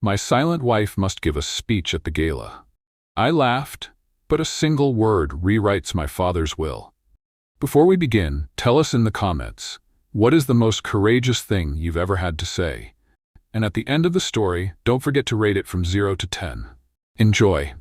My silent wife must give a speech at the gala. I laughed, but a single word rewrites my father's will. Before we begin, tell us in the comments, what is the most courageous thing you've ever had to say? And at the end of the story, don't forget to rate it from 0 to 10. Enjoy.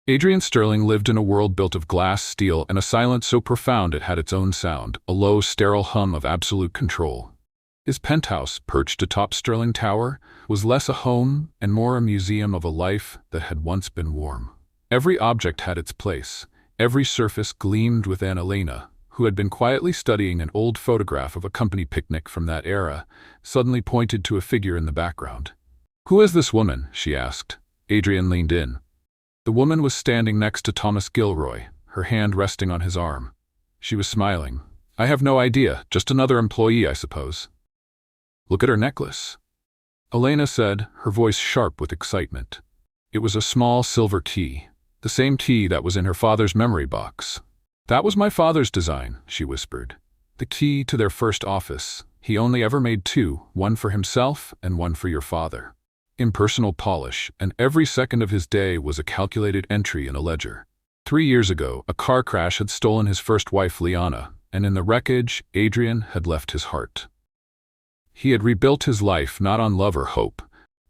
Adrian Sterling lived in a world built of glass, steel, and a silence so profound it had its own sound, a low, sterile hum of absolute control. His penthouse, perched atop Sterling Tower, was less a home and more a museum of a life that had once been warm. Every object had its place. Every surface gleamed with Elena, who had been quietly studying an old photograph of a company picnic from that era, suddenly pointed to a figure in the background. "Who is this woman?" she asked. Adrian leaned in. The woman was standing next to Thomas Gilroy, her hand resting on his arm. She was smiling. "I have no idea, just another employee, I suppose." "Look at her necklace," Elena said, her voice sharp with excitement. It was a small silver key, the same key that was in her father's memory box. "That was my father's design," she whispered. "The key to their first office. He only ever made two, one for himself and one for your father. Impersonal polish, and every second of his day was a calculated entry in a ledger. 3 years ago, a car crash had stolen his first wife, Liana, and in the wreckage, Adrian had left his heart. He had rebuilt his life not on love or hope,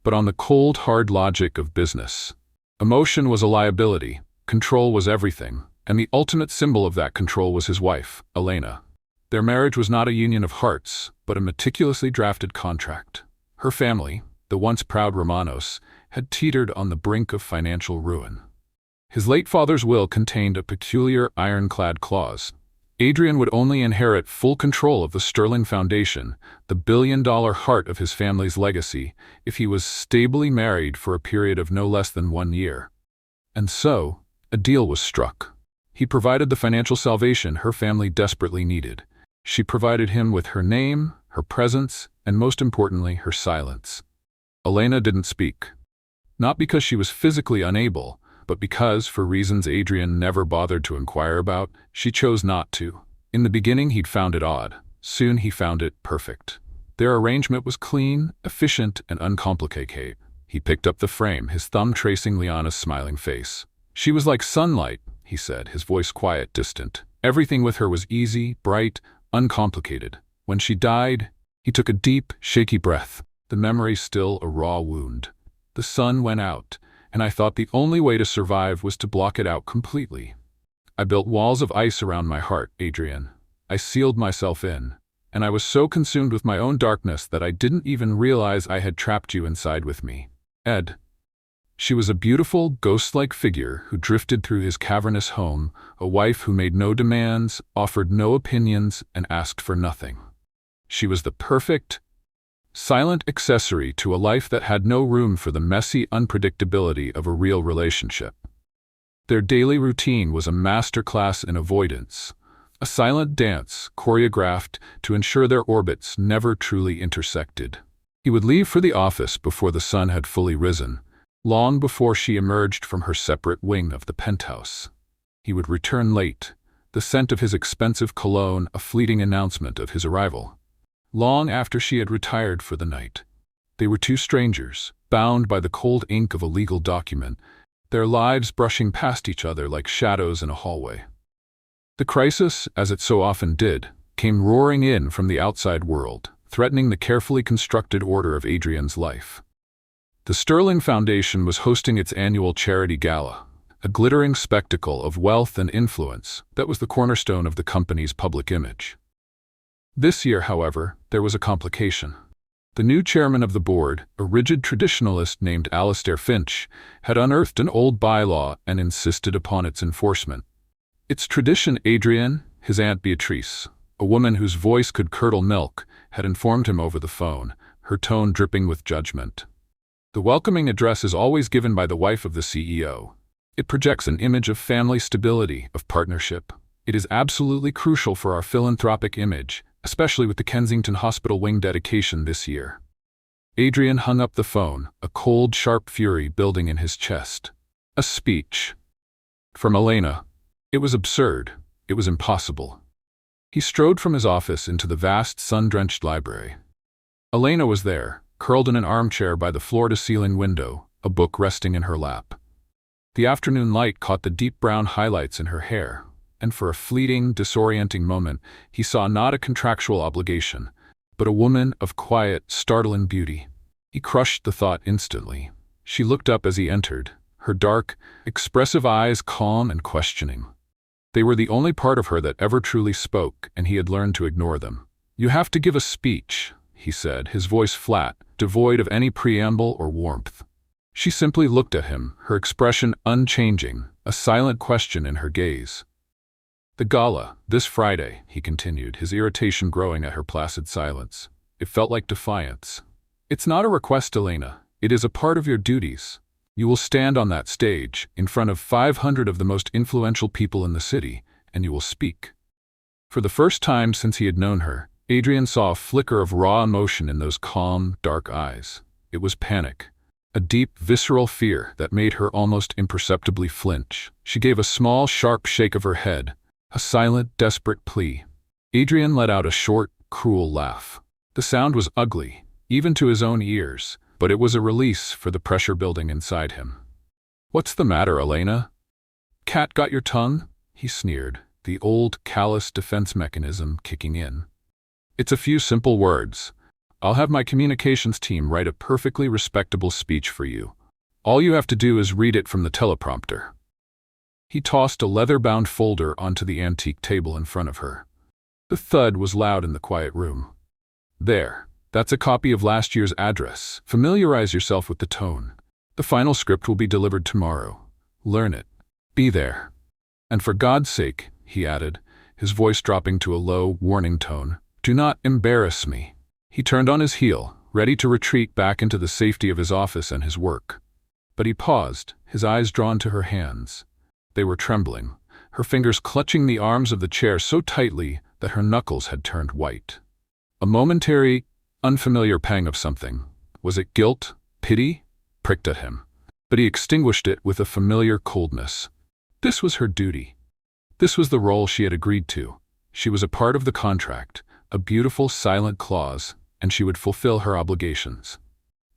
but on the cold, hard logic of business. Emotion was a liability, control was everything, and the ultimate symbol of that control was his wife, Elena. Their marriage was not a union of hearts, but a meticulously drafted contract. Her family, the once proud Romanos, had teetered on the brink of financial ruin. His late father's will contained a peculiar ironclad clause. Adrian would only inherit full control of the Sterling Foundation, the billion-dollar heart of his family's legacy, if he was stably married for a period of no less than 1 year. And so, a deal was struck. He provided the financial salvation her family desperately needed. She provided him with her name, her presence, and most importantly, her silence. Elena didn't speak. Not because she was physically unable, but because, for reasons Adrian never bothered to inquire about, she chose not to. In the beginning he'd found it odd. Soon he found it perfect. Their arrangement was clean, efficient, and uncomplicated. He picked up the frame, his thumb tracing Liana's smiling face. "She was like sunlight," he said, his voice quiet, distant. "Everything with her was easy, bright, uncomplicated. When she died," he took a deep, shaky breath, the memory still a raw wound. "The sun went out, and I thought the only way to survive was to block it out completely. I built walls of ice around my heart, Adrian. I sealed myself in, and I was so consumed with my own darkness that I didn't even realize I had trapped you inside with me. Ed." She was a beautiful, ghost-like figure who drifted through his cavernous home, a wife who made no demands, offered no opinions, and asked for nothing. She was the perfect, silent accessory to a life that had no room for the messy unpredictability of a real relationship. Their daily routine was a masterclass in avoidance, a silent dance choreographed to ensure their orbits never truly intersected. He would leave for the office before the sun had fully risen, long before she emerged from her separate wing of the penthouse. He would return late, the scent of his expensive cologne a fleeting announcement of his arrival. Long after she had retired for the night. They were two strangers, bound by the cold ink of a legal document, their lives brushing past each other like shadows in a hallway. The crisis, as it so often did, came roaring in from the outside world, threatening the carefully constructed order of Adrian's life. The Sterling Foundation was hosting its annual charity gala, a glittering spectacle of wealth and influence that was the cornerstone of the company's public image. This year, however, there was a complication. The new chairman of the board, a rigid traditionalist named Alistair Finch, had unearthed an old bylaw and insisted upon its enforcement. "It's tradition, Adrian," his Aunt Beatrice, a woman whose voice could curdle milk, had informed him over the phone, her tone dripping with judgment. "The welcoming address is always given by the wife of the CEO. It projects an image of family stability, of partnership. It is absolutely crucial for our philanthropic image, especially with the Kensington Hospital wing dedication this year." Adrian hung up the phone, a cold, sharp fury building in his chest. A speech. From Elena. It was absurd. It was impossible. He strode from his office into the vast, sun-drenched library. Elena was there, curled in an armchair by the floor-to-ceiling window, a book resting in her lap. The afternoon light caught the deep brown highlights in her hair, and for a fleeting, disorienting moment, he saw not a contractual obligation, but a woman of quiet, startling beauty. He crushed the thought instantly. She looked up as he entered, her dark, expressive eyes calm and questioning. They were the only part of her that ever truly spoke, and he had learned to ignore them. "You have to give a speech," he said, his voice flat, devoid of any preamble or warmth. She simply looked at him, her expression unchanging, a silent question in her gaze. "The gala, this Friday," he continued, his irritation growing at her placid silence. It felt like defiance. "It's not a request, Elena. It is a part of your duties. You will stand on that stage, in front of 500 of the most influential people in the city, and you will speak." For the first time since he had known her, Adrian saw a flicker of raw emotion in those calm, dark eyes. It was panic. A deep, visceral fear that made her almost imperceptibly flinch. She gave a small, sharp shake of her head, a silent, desperate plea. Adrian let out a short, cruel laugh. The sound was ugly, even to his own ears, but it was a release for the pressure building inside him. "What's the matter, Elena? Cat got your tongue?" he sneered, the old, callous defense mechanism kicking in. "It's a few simple words. I'll have my communications team write a perfectly respectable speech for you. All you have to do is read it from the teleprompter." He tossed a leather-bound folder onto the antique table in front of her. The thud was loud in the quiet room. "There, that's a copy of last year's address. Familiarize yourself with the tone. The final script will be delivered tomorrow. Learn it. Be there. And for God's sake," he added, his voice dropping to a low, warning tone, "do not embarrass me." He turned on his heel, ready to retreat back into the safety of his office and his work. But he paused, his eyes drawn to her hands. They were trembling, her fingers clutching the arms of the chair so tightly that her knuckles had turned white. A momentary, unfamiliar pang of something, was it guilt, pity, pricked at him. But he extinguished it with a familiar coldness. This was her duty. This was the role she had agreed to. She was a part of the contract, a beautiful, silent clause, and she would fulfill her obligations.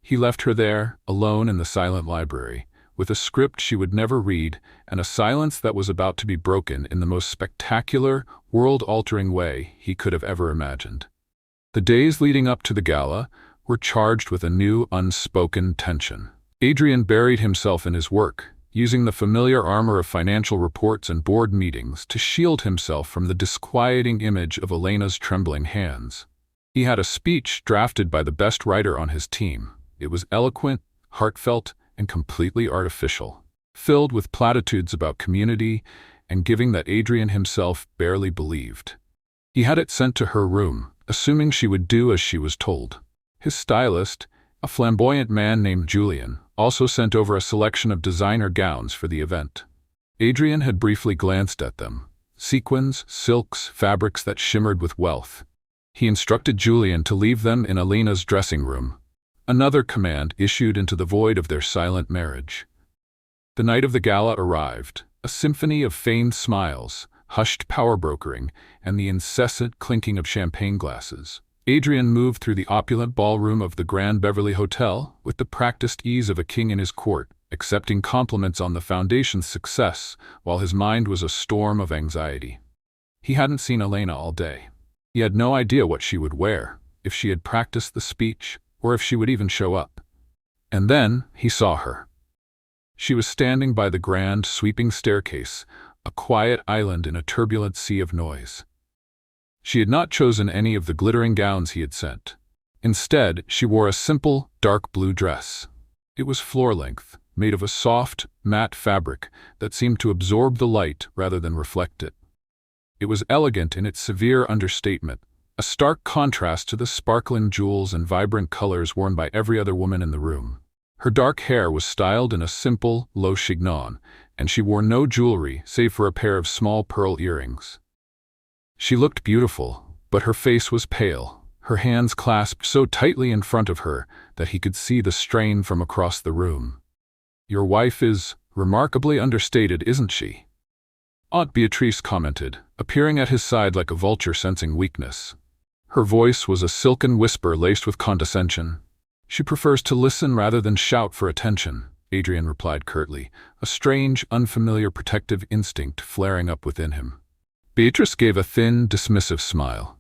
He left her there, alone in the silent library, with a script she would never read and a silence that was about to be broken in the most spectacular, world-altering way he could have ever imagined. The days leading up to the gala were charged with a new, unspoken tension. Adrian buried himself in his work, using the familiar armor of financial reports and board meetings to shield himself from the disquieting image of Elena's trembling hands. He had a speech drafted by the best writer on his team. It was eloquent, heartfelt, and completely artificial, filled with platitudes about community and giving that Adrian himself barely believed. He had it sent to her room, assuming she would do as she was told. His stylist, a flamboyant man named Julian, also sent over a selection of designer gowns for the event. Adrian had briefly glanced at them. Sequins, silks, fabrics that shimmered with wealth. He instructed Julian to leave them in Elena's dressing room. Another command issued into the void of their silent marriage. The night of the gala arrived, a symphony of feigned smiles, hushed power brokering, and the incessant clinking of champagne glasses. Adrian moved through the opulent ballroom of the Grand Beverly Hotel with the practiced ease of a king in his court, accepting compliments on the foundation's success while his mind was a storm of anxiety. He hadn't seen Elena all day. He had no idea what she would wear, if she had practiced the speech, or if she would even show up. And then he saw her. She was standing by the grand, sweeping staircase, a quiet island in a turbulent sea of noise. She had not chosen any of the glittering gowns he had sent. Instead, she wore a simple, dark blue dress. It was floor-length, made of a soft, matte fabric that seemed to absorb the light rather than reflect it. It was elegant in its severe understatement, a stark contrast to the sparkling jewels and vibrant colors worn by every other woman in the room. Her dark hair was styled in a simple, low chignon, and she wore no jewelry save for a pair of small pearl earrings. She looked beautiful, but her face was pale, her hands clasped so tightly in front of her that he could see the strain from across the room. "Your wife is remarkably understated, isn't she?" Aunt Beatrice commented, appearing at his side like a vulture sensing weakness. Her voice was a silken whisper laced with condescension. "She prefers to listen rather than shout for attention," Adrian replied curtly, a strange, unfamiliar protective instinct flaring up within him. Beatrice gave a thin, dismissive smile.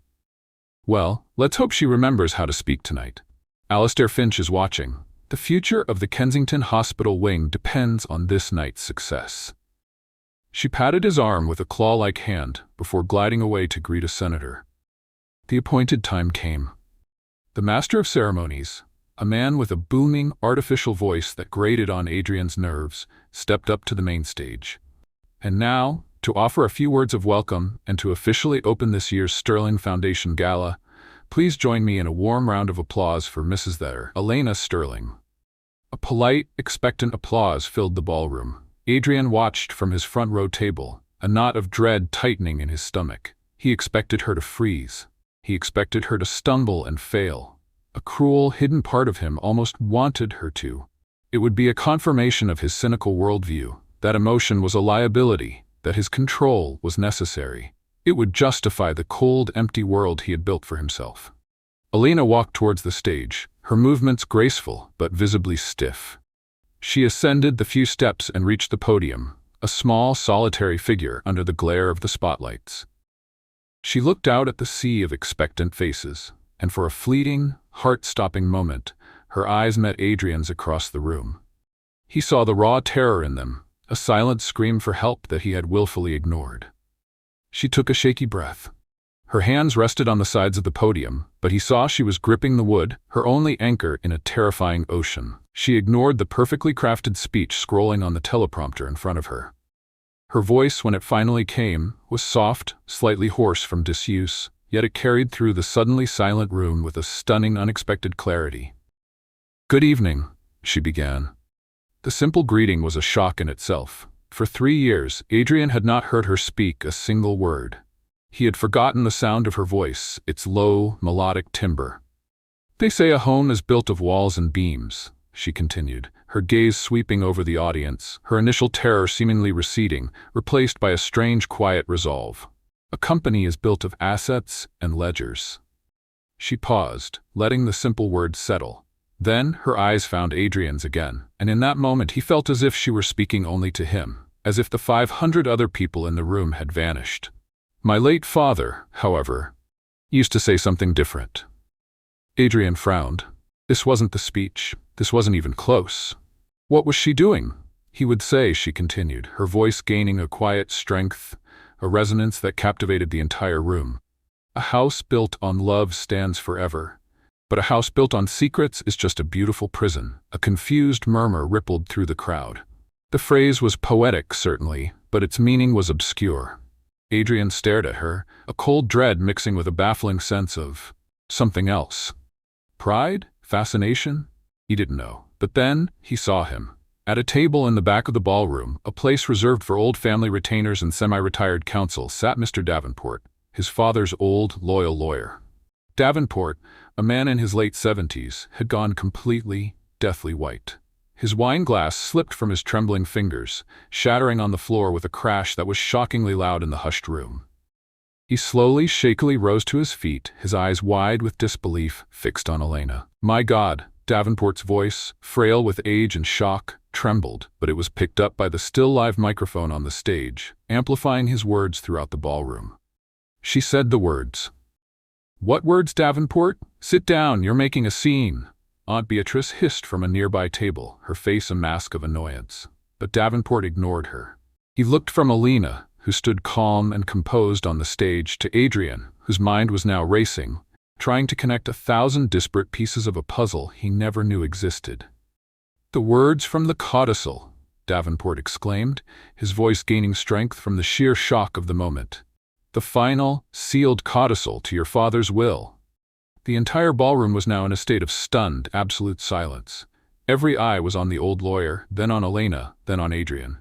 "Well, let's hope she remembers how to speak tonight. Alistair Finch is watching. The future of the Kensington Hospital wing depends on this night's success." She patted his arm with a claw-like hand before gliding away to greet a senator. The appointed time came. The master of ceremonies, a man with a booming, artificial voice that grated on Adrian's nerves, stepped up to the main stage. "And now, to offer a few words of welcome and to officially open this year's Sterling Foundation Gala, please join me in a warm round of applause for Mrs. There, Elena Sterling." A polite, expectant applause filled the ballroom. Adrian watched from his front row table, a knot of dread tightening in his stomach. He expected her to freeze. He expected her to stumble and fail. A cruel, hidden part of him almost wanted her to. It would be a confirmation of his cynical worldview, that emotion was a liability, that his control was necessary. It would justify the cold, empty world he had built for himself. Elena walked towards the stage, her movements graceful but visibly stiff. She ascended the few steps and reached the podium, a small, solitary figure under the glare of the spotlights. She looked out at the sea of expectant faces, and for a fleeting, heart-stopping moment, her eyes met Adrian's across the room. He saw the raw terror in them, a silent scream for help that he had willfully ignored. She took a shaky breath. Her hands rested on the sides of the podium, but he saw she was gripping the wood, her only anchor in a terrifying ocean. She ignored the perfectly crafted speech scrolling on the teleprompter in front of her. Her voice, when it finally came, was soft, slightly hoarse from disuse, yet it carried through the suddenly silent room with a stunning, unexpected clarity. "Good evening," she began. The simple greeting was a shock in itself. For 3 years, Adrian had not heard her speak a single word. He had forgotten the sound of her voice, its low, melodic timbre. "They say a home is built of walls and beams," she continued, her gaze sweeping over the audience, her initial terror seemingly receding, replaced by a strange, quiet resolve. "A company is built of assets and ledgers." She paused, letting the simple words settle. Then her eyes found Adrian's again, and in that moment he felt as if she were speaking only to him, as if the 500 other people in the room had vanished. "My late father, however, used to say something different." Adrian frowned. This wasn't the speech. This wasn't even close. What was she doing? "He would say," she continued, her voice gaining a quiet strength, a resonance that captivated the entire room. "A house built on love stands forever. But a house built on secrets is just a beautiful prison." A confused murmur rippled through the crowd. The phrase was poetic, certainly, but its meaning was obscure. Adrian stared at her, a cold dread mixing with a baffling sense of something else. Pride? Fascination? He didn't know. But then, he saw him. At a table in the back of the ballroom, a place reserved for old family retainers and semi-retired counsel, sat Mr. Davenport, his father's old, loyal lawyer. Davenport, a man in his late 70s, had gone completely, deathly white. His wine glass slipped from his trembling fingers, shattering on the floor with a crash that was shockingly loud in the hushed room. He slowly, shakily rose to his feet, his eyes wide with disbelief, fixed on Elena. "My God," Davenport's voice, frail with age and shock, trembled, but it was picked up by the still live microphone on the stage, amplifying his words throughout the ballroom. She said the words. "What words, Davenport? Sit down, you're making a scene." Aunt Beatrice hissed from a nearby table, her face a mask of annoyance. But Davenport ignored her. He looked from Elena, who stood calm and composed on the stage, to Adrian, whose mind was now racing, trying to connect 1,000 disparate pieces of a puzzle he never knew existed. "The words from the codicil," Davenport exclaimed, his voice gaining strength from the sheer shock of the moment. "The final, sealed codicil to your father's will." The entire ballroom was now in a state of stunned, absolute silence. Every eye was on the old lawyer, then on Elena, then on Adrian.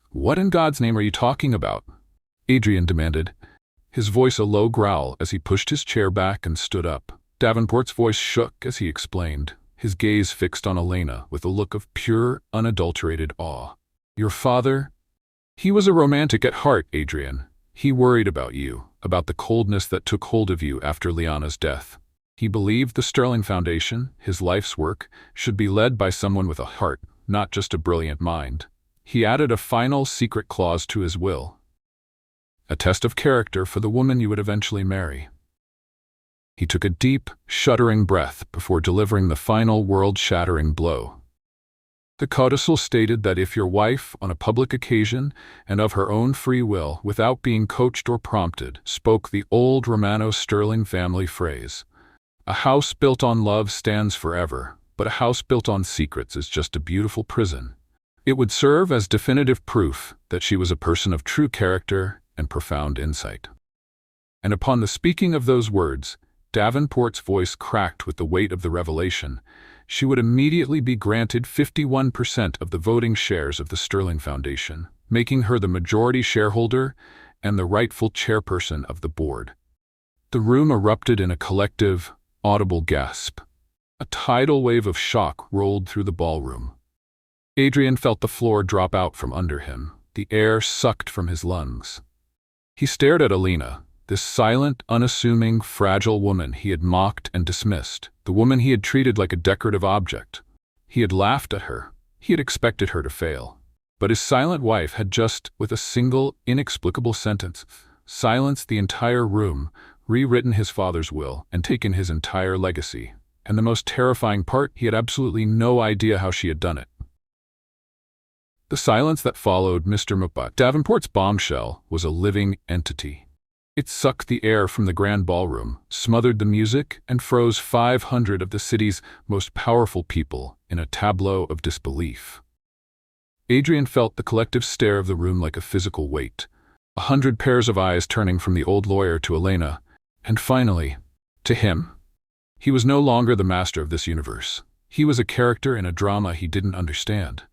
"What in God's name are you talking about?" Adrian demanded, his voice a low growl as he pushed his chair back and stood up. Davenport's voice shook as he explained, his gaze fixed on Elena with a look of pure, unadulterated awe. "Your father He was a romantic at heart, Adrian. He worried about you, about the coldness that took hold of you after Liana's death. He believed the Sterling Foundation, his life's work, should be led by someone with a heart, not just a brilliant mind. He added a final secret clause to his will. A test of character for the woman you would eventually marry. He took a deep, shuddering breath before delivering the final world-shattering blow. The codicil stated that if your wife, on a public occasion, and of her own free will, without being coached or prompted, spoke the old Romano-Sterling family phrase, "A house built on love stands forever, but a house built on secrets is just a beautiful prison," it would serve as definitive proof that she was a person of true character and profound insight. And upon the speaking of those words, Davenport's voice cracked with the weight of the revelation. She would immediately be granted 51% of the voting shares of the Sterling Foundation, making her the majority shareholder and the rightful chairperson of the board. The room erupted in a collective, audible gasp. A tidal wave of shock rolled through the ballroom. Adrian felt the floor drop out from under him, the air sucked from his lungs. He stared at Alina, this silent, unassuming, fragile woman he had mocked and dismissed, the woman he had treated like a decorative object. He had laughed at her. He had expected her to fail. But his silent wife had just, with a single, inexplicable sentence, silenced the entire room, rewritten his father's will, and taken his entire legacy. And the most terrifying part, he had absolutely no idea how she had done it. The silence that followed Mr. Davenport's bombshell was a living entity. It sucked the air from the grand ballroom, smothered the music, and froze 500 of the city's most powerful people in a tableau of disbelief. Adrian felt the collective stare of the room like a physical weight, 100 pairs of eyes turning from the old lawyer to Elena, and finally, to him. He was no longer the master of this universe. He was a character in a drama he didn't understand.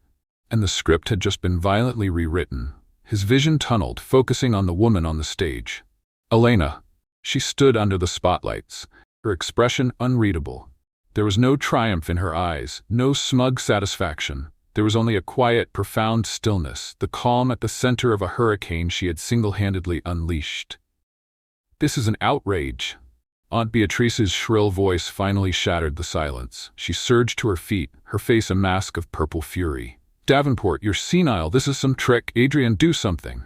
And the script had just been violently rewritten. His vision tunneled, focusing on the woman on the stage. Elena. She stood under the spotlights, her expression unreadable. There was no triumph in her eyes, no smug satisfaction. There was only a quiet, profound stillness, the calm at the center of a hurricane she had single-handedly unleashed. "This is an outrage." Aunt Beatrice's shrill voice finally shattered the silence. She surged to her feet, her face a mask of purple fury. "Davenport, you're senile. This is some trick. Adrian, do something."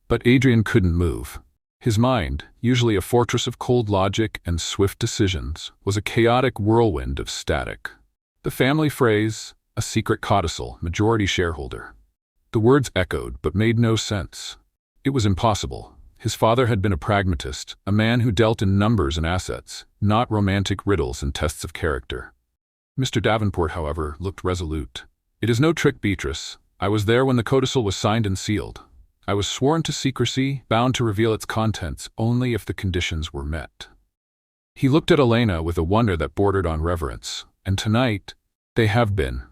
But Adrian couldn't move. His mind, usually a fortress of cold logic and swift decisions, was a chaotic whirlwind of static. The family phrase, a secret codicil, majority shareholder. The words echoed but made no sense. It was impossible. His father had been a pragmatist, a man who dealt in numbers and assets, not romantic riddles and tests of character. Mr. Davenport, however, looked resolute. "It is no trick, Beatrice. I was there when the codicil was signed and sealed. I was sworn to secrecy, bound to reveal its contents only if the conditions were met." He looked at Elena with a wonder that bordered on reverence. "And tonight, they have been."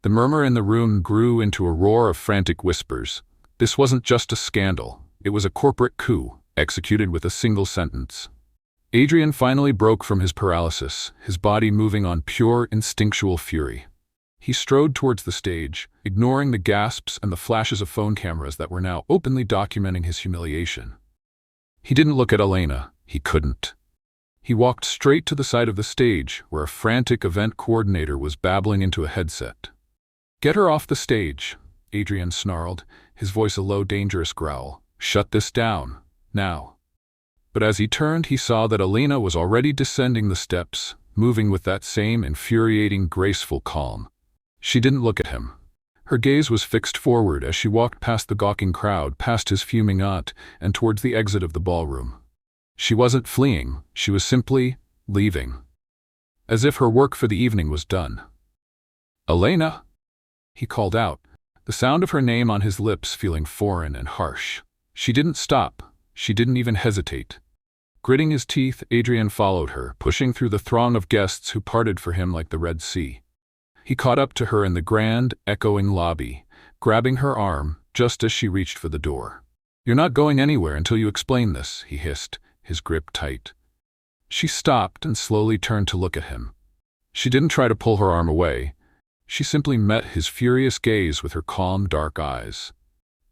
The murmur in the room grew into a roar of frantic whispers. This wasn't just a scandal. It was a corporate coup, executed with a single sentence. Adrian finally broke from his paralysis, his body moving on pure, instinctual fury. He strode towards the stage, ignoring the gasps and the flashes of phone cameras that were now openly documenting his humiliation. He didn't look at Elena. He couldn't. He walked straight to the side of the stage, where a frantic event coordinator was babbling into a headset. "Get her off the stage," Adrian snarled, his voice a low, dangerous growl. "Shut this down, now." But as he turned, he saw that Elena was already descending the steps, moving with that same infuriating, graceful calm. She didn't look at him. Her gaze was fixed forward as she walked past the gawking crowd, past his fuming aunt, and towards the exit of the ballroom. She wasn't fleeing, she was simply leaving. As if her work for the evening was done. "Elena!" he called out, the sound of her name on his lips feeling foreign and harsh. She didn't stop. She didn't even hesitate. Gritting his teeth, Adrian followed her, pushing through the throng of guests who parted for him like the Red Sea. He caught up to her in the grand, echoing lobby, grabbing her arm just as she reached for the door. "You're not going anywhere until you explain this," he hissed, his grip tight. She stopped and slowly turned to look at him. She didn't try to pull her arm away. She simply met his furious gaze with her calm, dark eyes.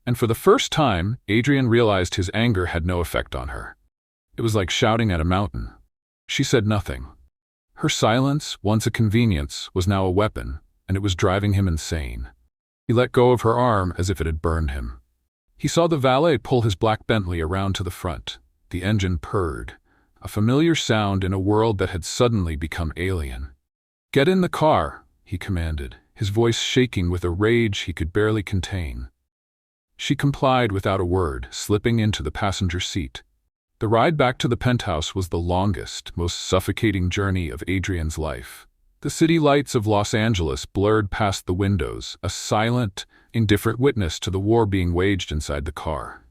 And for the first time, Adrian realized his anger had no effect on her. It was like shouting at a mountain. She said nothing. Her silence, once a convenience, was now a weapon, and it was driving him insane. He let go of her arm as if it had burned him. He saw the valet pull his black Bentley around to the front. The engine purred, a familiar sound in a world that had suddenly become alien. "Get in the car," he commanded, his voice shaking with a rage he could barely contain. She complied without a word, slipping into the passenger seat. The ride back to the penthouse was the longest, most suffocating journey of Adrian's life. The city lights of Los Angeles blurred past the windows, a silent, indifferent witness to the war being waged inside the car.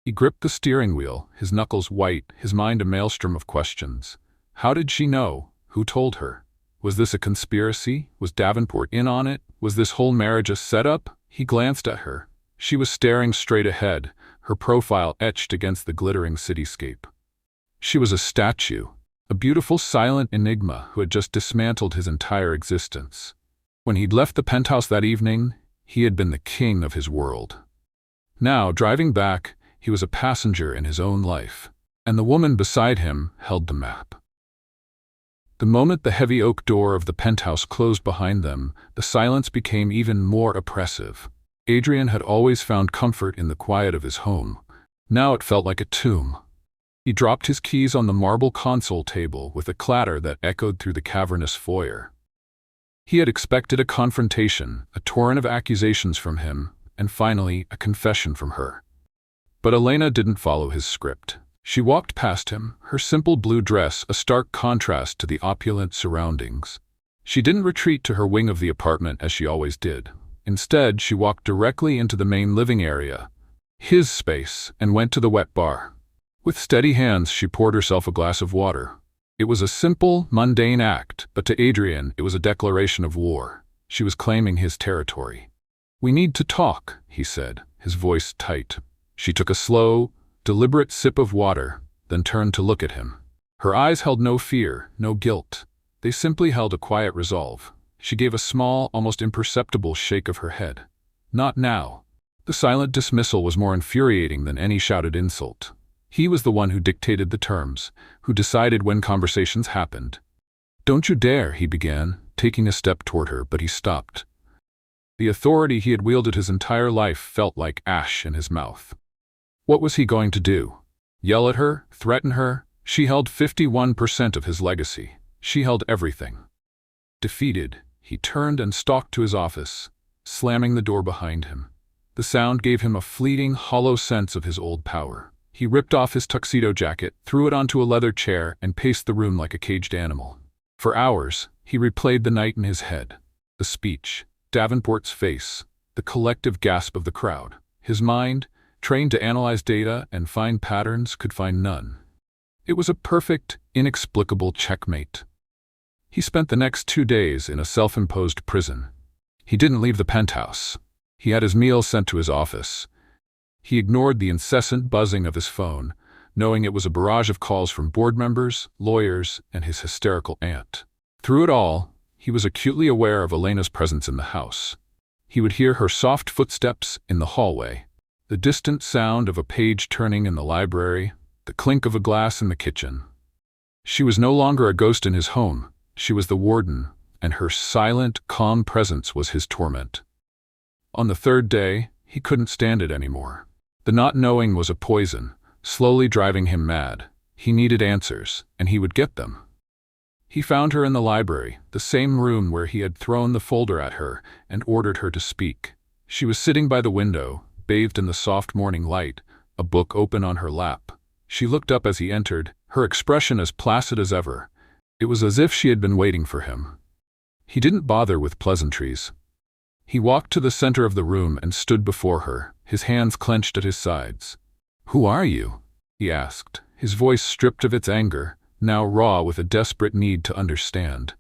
He gripped the steering wheel, his knuckles white, his mind a maelstrom of questions. How did she know? Who told her? Was this a conspiracy? Was Davenport in on it? Was this whole marriage a setup? He glanced at her. She was staring straight ahead, her profile etched against the glittering cityscape. She was a statue, a beautiful silent enigma who had just dismantled his entire existence. When he'd left the penthouse that evening, he had been the king of his world. Now, driving back, he was a passenger in his own life, and the woman beside him held the map. The moment the heavy oak door of the penthouse closed behind them, the silence became even more oppressive. Adrian had always found comfort in the quiet of his home. Now it felt like a tomb. He dropped his keys on the marble console table with a clatter that echoed through the cavernous foyer. He had expected a confrontation, a torrent of accusations from him, and finally a confession from her. But Elena didn't follow his script. She walked past him, her simple blue dress a stark contrast to the opulent surroundings. She didn't retreat to her wing of the apartment as she always did. Instead, she walked directly into the main living area, his space, and went to the wet bar. With steady hands, she poured herself a glass of water. It was a simple, mundane act, but to Adrian, it was a declaration of war. She was claiming his territory. "We need to talk," he said, his voice tight. She took a slow, deliberate sip of water, then turned to look at him. Her eyes held no fear, no guilt. They simply held a quiet resolve. She gave a small, almost imperceptible shake of her head. Not now. The silent dismissal was more infuriating than any shouted insult. He was the one who dictated the terms, who decided when conversations happened. "Don't you dare," he began, taking a step toward her, but he stopped. The authority he had wielded his entire life felt like ash in his mouth. What was he going to do? Yell at her? Threaten her? She held 51% of his legacy. She held everything. Defeated, he turned and stalked to his office, slamming the door behind him. The sound gave him a fleeting, hollow sense of his old power. He ripped off his tuxedo jacket, threw it onto a leather chair, and paced the room like a caged animal. For hours, he replayed the night in his head. The speech, Davenport's face, the collective gasp of the crowd. His mind, trained to analyze data and find patterns, could find none. It was a perfect, inexplicable checkmate. He spent the next 2 days in a self-imposed prison. He didn't leave the penthouse. He had his meals sent to his office. He ignored the incessant buzzing of his phone, knowing it was a barrage of calls from board members, lawyers, and his hysterical aunt. Through it all, he was acutely aware of Elena's presence in the house. He would hear her soft footsteps in the hallway, the distant sound of a page turning in the library, the clink of a glass in the kitchen. She was no longer a ghost in his home. She was the warden, and her silent, calm presence was his torment. On the 3rd day, he couldn't stand it anymore. The not knowing was a poison, slowly driving him mad. He needed answers, and he would get them. He found her in the library, the same room where he had thrown the folder at her and ordered her to speak. She was sitting by the window, bathed in the soft morning light, a book open on her lap. She looked up as he entered, her expression as placid as ever. It was as if she had been waiting for him. He didn't bother with pleasantries. He walked to the center of the room and stood before her, his hands clenched at his sides. "Who are you?" he asked, his voice stripped of its anger, now raw with a desperate need to understand.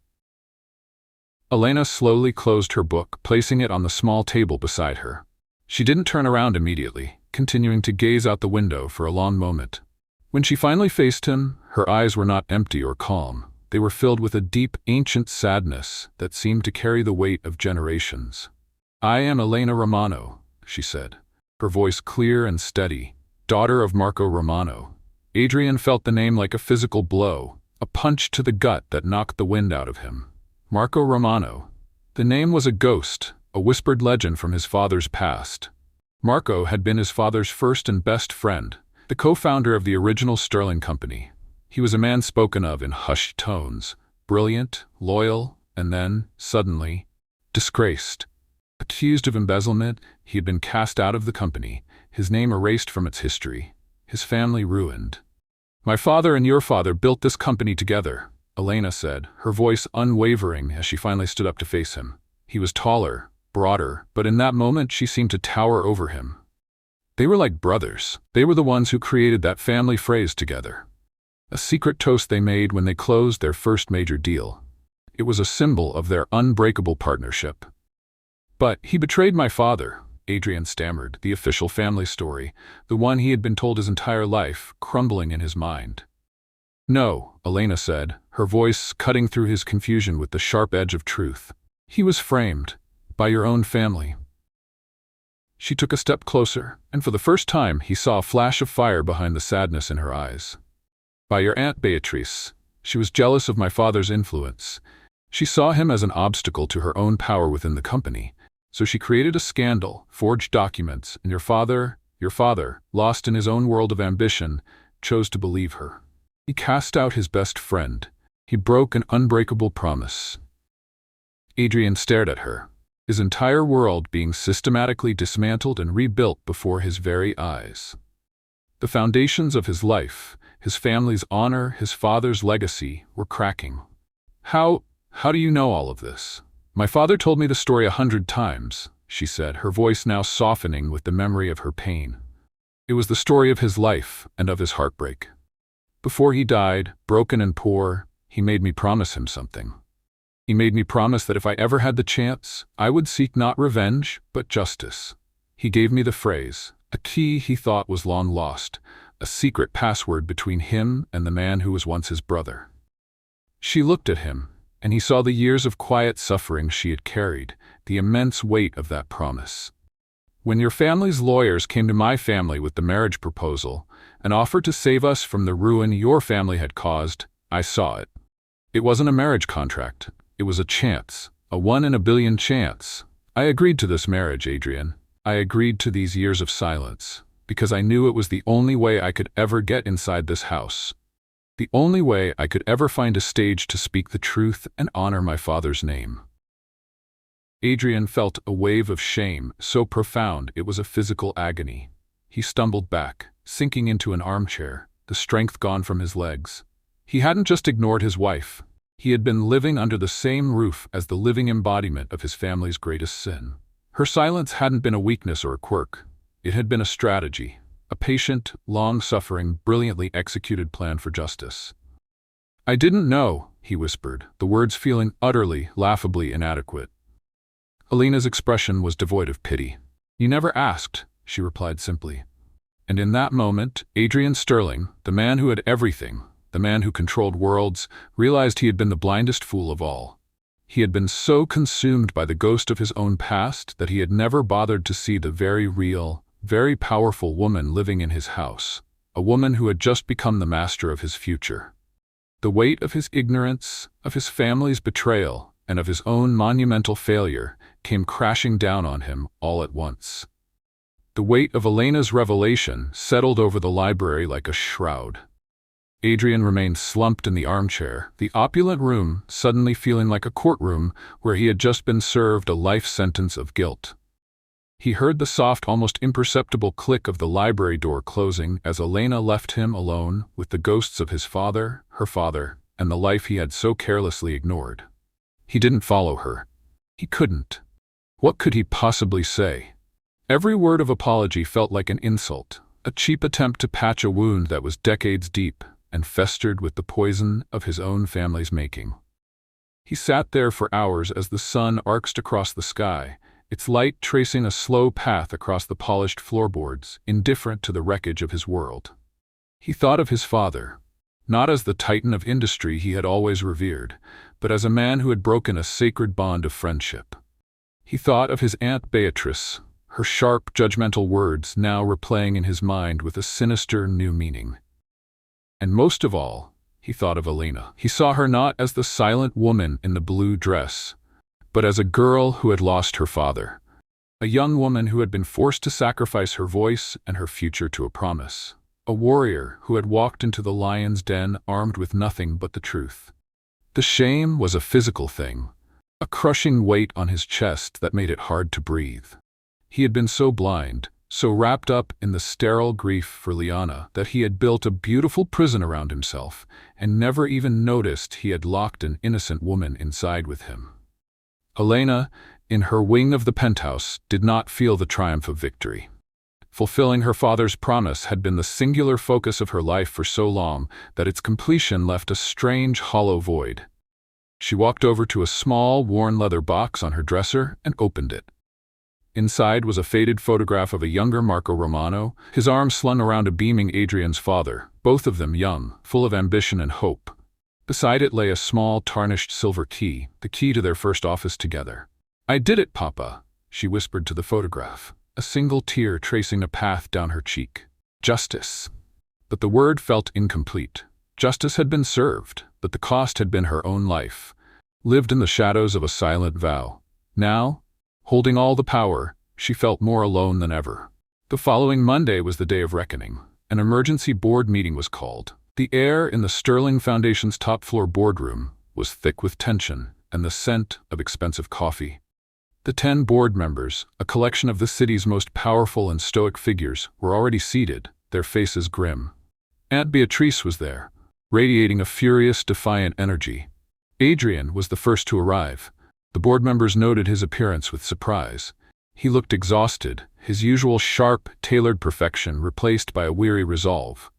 Elena slowly closed her book, placing it on the small table beside her. She didn't turn around immediately, continuing to gaze out the window for a long moment. When she finally faced him, her eyes were not empty or calm. They were filled with a deep, ancient sadness that seemed to carry the weight of generations. "I am Elena Romano," she said. her voice clear and steady. "Daughter of Marco Romano." Adrian felt the name like a physical blow, a punch to the gut that knocked the wind out of him. Marco Romano. The name was a ghost, a whispered legend from his father's past. Marco had been his father's first and best friend, the co-founder of the original Sterling Company. He was a man spoken of in hushed tones, brilliant, loyal, and then, suddenly, disgraced. Accused of embezzlement, he had been cast out of the company, his name erased from its history, his family ruined. "My father and your father built this company together," Elena said, her voice unwavering as she finally stood up to face him. He was taller, broader, but in that moment she seemed to tower over him. They were like brothers. They were the ones who created that family phrase together. A secret toast they made when they closed their first major deal. It was a symbol of their unbreakable partnership. "But he betrayed my father," Adrian stammered, the official family story, the one he had been told his entire life, crumbling in his mind. "No," Elena said, her voice cutting through his confusion with the sharp edge of truth. "He was framed by your own family." She took a step closer, and for the first time he saw a flash of fire behind the sadness in her eyes. "By your Aunt Beatrice. She was jealous of my father's influence. She saw him as an obstacle to her own power within the company, so she created a scandal, forged documents, and your father, lost in his own world of ambition, chose to believe her. He cast out his best friend. He broke an unbreakable promise." Adrian stared at her, his entire world being systematically dismantled and rebuilt before his very eyes. The foundations of his life, his family's honor, his father's legacy, were cracking. How do you know all of this?" "My father told me the story 100 times, she said, her voice now softening with the memory of her pain. "It was the story of his life and of his heartbreak. Before he died, broken and poor, he made me promise him something. He made me promise that if I ever had the chance, I would seek not revenge, but justice. He gave me the phrase, a key he thought was long lost, a secret password between him and the man who was once his brother." She looked at him, and he saw the years of quiet suffering she had carried, the immense weight of that promise. "When your family's lawyers came to my family with the marriage proposal and offered to save us from the ruin your family had caused, I saw it. It wasn't a marriage contract. It was a chance, a 1 in a billion chance. I agreed to this marriage, Adrian. I agreed to these years of silence, because I knew it was the only way I could ever get inside this house. The only way I could ever find a stage to speak the truth and honor my father's name." Adrian felt a wave of shame, so profound it was a physical agony. He stumbled back, sinking into an armchair, the strength gone from his legs. He hadn't just ignored his wife. He had been living under the same roof as the living embodiment of his family's greatest sin. Her silence hadn't been a weakness or a quirk. It had been a strategy, a patient, long-suffering, brilliantly executed plan for justice. "I didn't know," he whispered, the words feeling utterly, laughably inadequate. Elena's expression was devoid of pity. "You never asked," she replied simply. And in that moment, Adrian Sterling, the man who had everything, the man who controlled worlds, realized he had been the blindest fool of all. He had been so consumed by the ghost of his own past that he had never bothered to see the very real, very powerful woman living in his house, a woman who had just become the master of his future. The weight of his ignorance, of his family's betrayal, and of his own monumental failure came crashing down on him all at once. The weight of Elena's revelation settled over the library like a shroud. Adrian remained slumped in the armchair, the opulent room suddenly feeling like a courtroom where he had just been served a life sentence of guilt. He heard the soft, almost imperceptible click of the library door closing as Elena left him alone with the ghosts of his father, her father, and the life he had so carelessly ignored. He didn't follow her. He couldn't. What could he possibly say? Every word of apology felt like an insult, a cheap attempt to patch a wound that was decades deep and festered with the poison of his own family's making. He sat there for hours as the sun arced across the sky, its light tracing a slow path across the polished floorboards, indifferent to the wreckage of his world. He thought of his father, not as the titan of industry he had always revered, but as a man who had broken a sacred bond of friendship. He thought of his Aunt Beatrice, her sharp, judgmental words now replaying in his mind with a sinister new meaning. And most of all, he thought of Elena. He saw her not as the silent woman in the blue dress, but as a girl who had lost her father, a young woman who had been forced to sacrifice her voice and her future to a promise, a warrior who had walked into the lion's den armed with nothing but the truth. The shame was a physical thing, a crushing weight on his chest that made it hard to breathe. He had been so blind, so wrapped up in the sterile grief for Liana, that he had built a beautiful prison around himself and never even noticed he had locked an innocent woman inside with him. Elena, in her wing of the penthouse, did not feel the triumph of victory. Fulfilling her father's promise had been the singular focus of her life for so long that its completion left a strange, hollow void. She walked over to a small, worn leather box on her dresser and opened it. Inside was a faded photograph of a younger Marco Romano, his arms slung around a beaming Adrian's father, both of them young, full of ambition and hope. Beside it lay a small, tarnished silver key, the key to their first office together. "I did it, Papa," she whispered to the photograph, a single tear tracing a path down her cheek. "Justice." But the word felt incomplete. Justice had been served, but the cost had been her own life, lived in the shadows of a silent vow. Now, holding all the power, she felt more alone than ever. The following Monday was the day of reckoning. An emergency board meeting was called. The air in the Sterling Foundation's top-floor boardroom was thick with tension and the scent of expensive coffee. The 10 board members, a collection of the city's most powerful and stoic figures, were already seated, their faces grim. Aunt Beatrice was there, radiating a furious, defiant energy. Adrian was the first to arrive. The board members noted his appearance with surprise. He looked exhausted, his usual sharp, tailored perfection replaced by a weary resolve.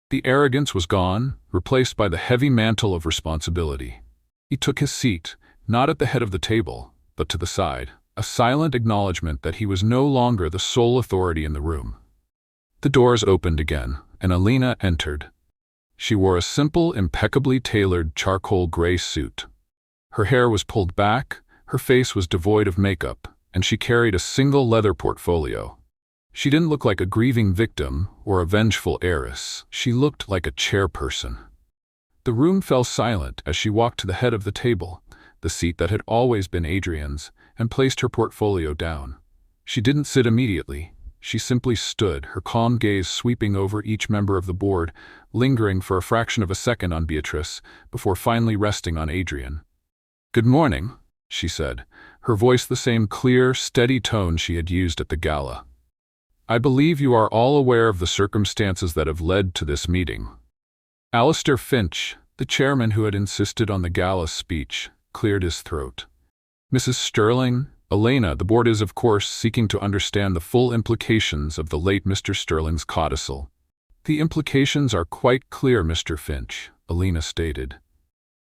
The arrogance was gone, replaced by the heavy mantle of responsibility. He took his seat, not at the head of the table, but to the side, a silent acknowledgement that he was no longer the sole authority in the room. The doors opened again, and Elena entered. She wore a simple, impeccably tailored charcoal gray suit. Her hair was pulled back, her face was devoid of makeup, and she carried a single leather portfolio. She didn't look like a grieving victim or a vengeful heiress. She looked like a chairperson. The room fell silent as she walked to the head of the table, the seat that had always been Adrian's, and placed her portfolio down. She didn't sit immediately. She simply stood, her calm gaze sweeping over each member of the board, lingering for a fraction of a second on Beatrice, before finally resting on Adrian. "Good morning," she said, her voice the same clear, steady tone she had used at the gala. "I believe you are all aware of the circumstances that have led to this meeting." Alistair Finch, the chairman who had insisted on the gala speech, cleared his throat. "Mrs. Sterling, Elena, the board is of course seeking to understand the full implications of the late Mr. Sterling's codicil." "The implications are quite clear, Mr. Finch," Elena stated.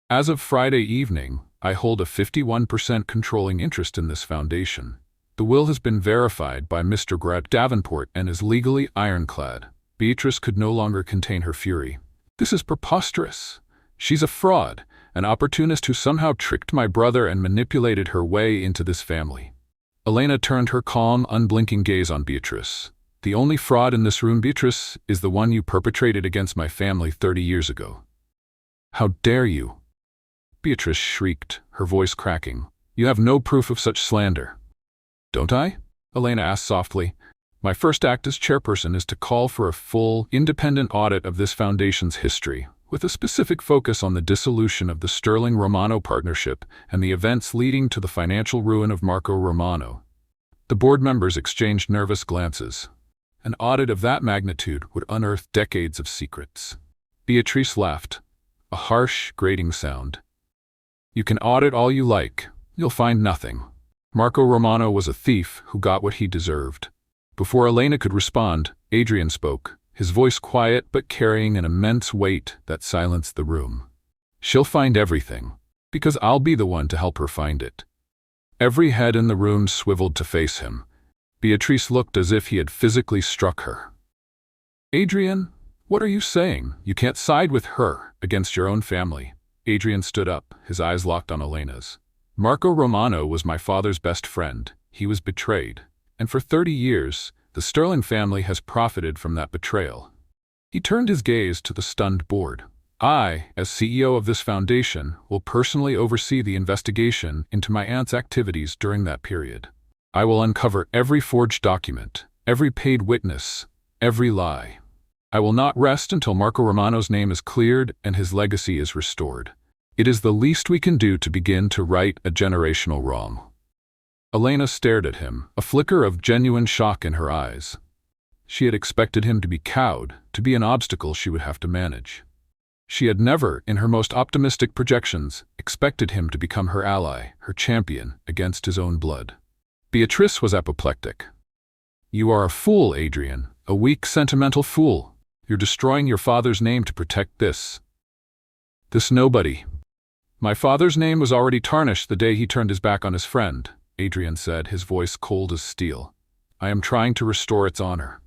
"As of Friday evening, I hold a 51% controlling interest in this foundation. The will has been verified by Mr. Grant Davenport and is legally ironclad." Beatrice could no longer contain her fury. "This is preposterous. She's a fraud, an opportunist who somehow tricked my brother and manipulated her way into this family." Elena turned her calm, unblinking gaze on Beatrice. "The only fraud in this room, Beatrice, is the one you perpetrated against my family 30 years ago." "How dare you?" Beatrice shrieked, her voice cracking. "You have no proof of such slander." "Don't I?" Elena asked softly. "My first act as chairperson is to call for a full, independent audit of this foundation's history, with a specific focus on the dissolution of the Sterling Romano partnership and the events leading to the financial ruin of Marco Romano." The board members exchanged nervous glances. An audit of that magnitude would unearth decades of secrets. Beatrice laughed, a harsh, grating sound. "You can audit all you like. You'll find nothing. Marco Romano was a thief who got what he deserved." Before Elena could respond, Adrian spoke, his voice quiet but carrying an immense weight that silenced the room. "She'll find everything, because I'll be the one to help her find it." Every head in the room swiveled to face him. Beatrice looked as if he had physically struck her. "Adrian, what are you saying? You can't side with her against your own family." Adrian stood up, his eyes locked on Elena's. "Marco Romano was my father's best friend. He was betrayed, and for 30 years, the Sterling family has profited from that betrayal. He turned his gaze to the stunned board. I, as CEO of this foundation, will personally oversee the investigation into my aunt's activities during that period. I will uncover every forged document, every paid witness, every lie. I will not rest until Marco Romano's name is cleared and his legacy is restored. It is the least we can do to begin to right a generational wrong. Elena stared at him, a flicker of genuine shock in her eyes. She had expected him to be cowed, to be an obstacle she would have to manage. She had never, in her most optimistic projections, expected him to become her ally, her champion, against his own blood. Beatrice was apoplectic. You are a fool, Adrian, a weak, sentimental fool. You're destroying your father's name to protect this nobody. My father's name was already tarnished the day he turned his back on his friend, Adrian said, his voice cold as steel. I am trying to restore its honor.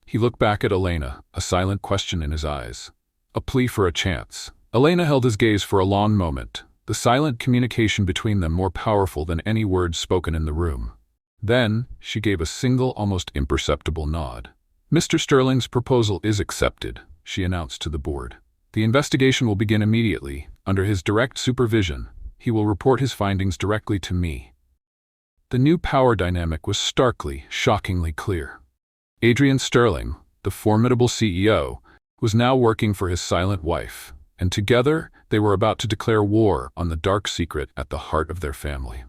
He looked back at Elena, a silent question in his eyes. A plea for a chance. Elena held his gaze for a long moment, the silent communication between them more powerful than any words spoken in the room. Then, she gave a single, almost imperceptible nod. Mr. Sterling's proposal is accepted, she announced to the board. The investigation will begin immediately, under his direct supervision. He will report his findings directly to me. The new power dynamic was starkly, shockingly clear. Adrian Sterling, the formidable CEO, was now working for his silent wife, and together they were about to declare war on the dark secret at the heart of their family.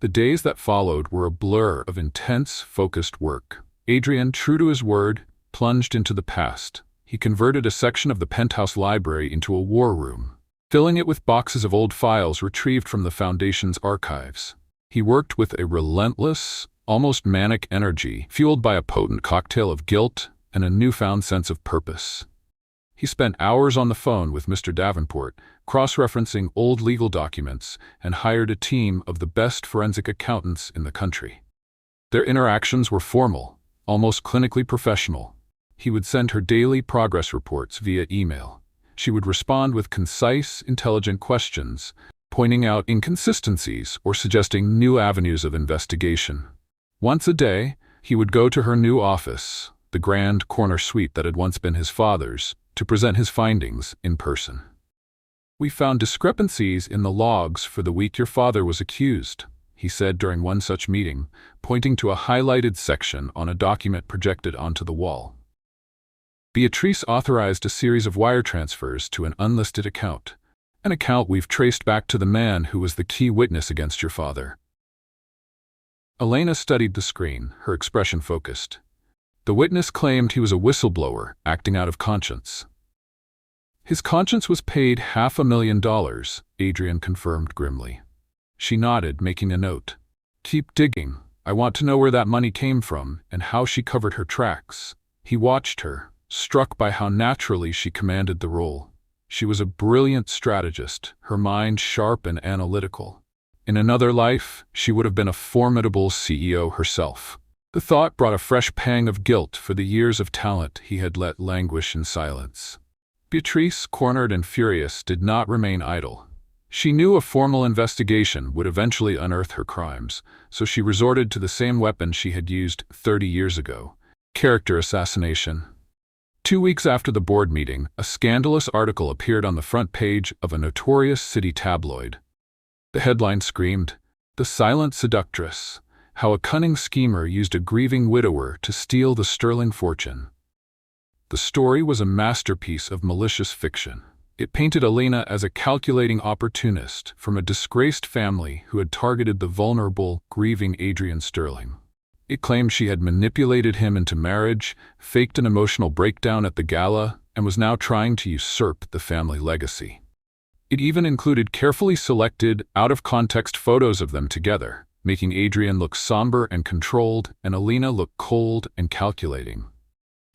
The days that followed were a blur of intense, focused work. Adrian, true to his word, plunged into the past. He converted a section of the penthouse library into a war room, filling it with boxes of old files retrieved from the Foundation's archives. He worked with a relentless, almost manic energy, fueled by a potent cocktail of guilt and a newfound sense of purpose. He spent hours on the phone with Mr. Davenport, cross-referencing old legal documents, and hired a team of the best forensic accountants in the country. Their interactions were formal, almost clinically professional. He would send her daily progress reports via email. She would respond with concise, intelligent questions, pointing out inconsistencies or suggesting new avenues of investigation. Once a day, he would go to her new office, the grand corner suite that had once been his father's, to present his findings in person. We found discrepancies in the logs for the week your father was accused, he said during one such meeting, pointing to a highlighted section on a document projected onto the wall. Beatrice authorized a series of wire transfers to an unlisted account, an account we've traced back to the man who was the key witness against your father. Elena studied the screen, her expression focused. The witness claimed he was a whistleblower, acting out of conscience. His conscience was paid $500,000, Adrian confirmed grimly. She nodded, making a note. Keep digging. I want to know where that money came from and how she covered her tracks. He watched her, struck by how naturally she commanded the role. She was a brilliant strategist, her mind sharp and analytical. In another life, she would have been a formidable CEO herself. The thought brought a fresh pang of guilt for the years of talent he had let languish in silence. Beatrice, cornered and furious, did not remain idle. She knew a formal investigation would eventually unearth her crimes, so she resorted to the same weapon she had used 30 years ago: character assassination. 2 weeks after the board meeting, a scandalous article appeared on the front page of a notorious city tabloid. The headline screamed, "The Silent Seductress: How a Cunning Schemer Used a Grieving Widower to Steal the Sterling Fortune." The story was a masterpiece of malicious fiction. It painted Elena as a calculating opportunist from a disgraced family who had targeted the vulnerable, grieving Adrian Sterling. It claimed she had manipulated him into marriage, faked an emotional breakdown at the gala, and was now trying to usurp the family legacy. It even included carefully selected, out-of-context photos of them together, making Adrian look somber and controlled and Elena look cold and calculating.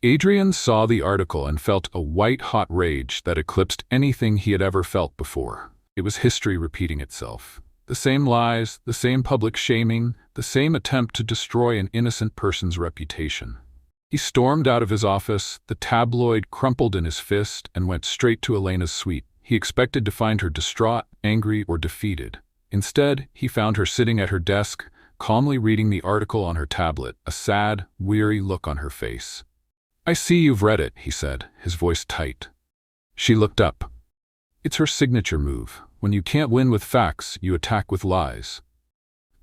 Adrian saw the article and felt a white-hot rage that eclipsed anything he had ever felt before. It was history repeating itself. The same lies, the same public shaming, the same attempt to destroy an innocent person's reputation. He stormed out of his office, the tabloid crumpled in his fist, and went straight to Elena's suite. He expected to find her distraught, angry, or defeated. Instead, he found her sitting at her desk, calmly reading the article on her tablet, a sad, weary look on her face. "I see you've read it," he said, his voice tight. She looked up. It's her signature move. When you can't win with facts, you attack with lies.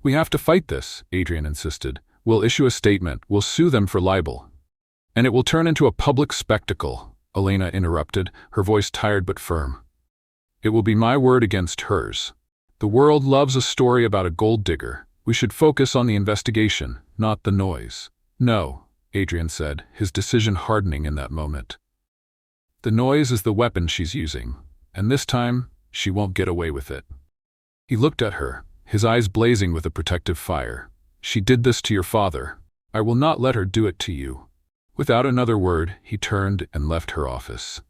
"We have to fight this," Adrian insisted. "We'll issue a statement, we'll sue them for libel. And it will turn into a public spectacle," Elena interrupted, her voice tired but firm. "It will be my word against hers. The world loves a story about a gold digger. We should focus on the investigation, not the noise." "No," Adrian said, his decision hardening in that moment. "The noise is the weapon she's using, and this time, she won't get away with it." He looked at her, his eyes blazing with a protective fire. "She did this to your father. I will not let her do it to you." Without another word, he turned and left her office.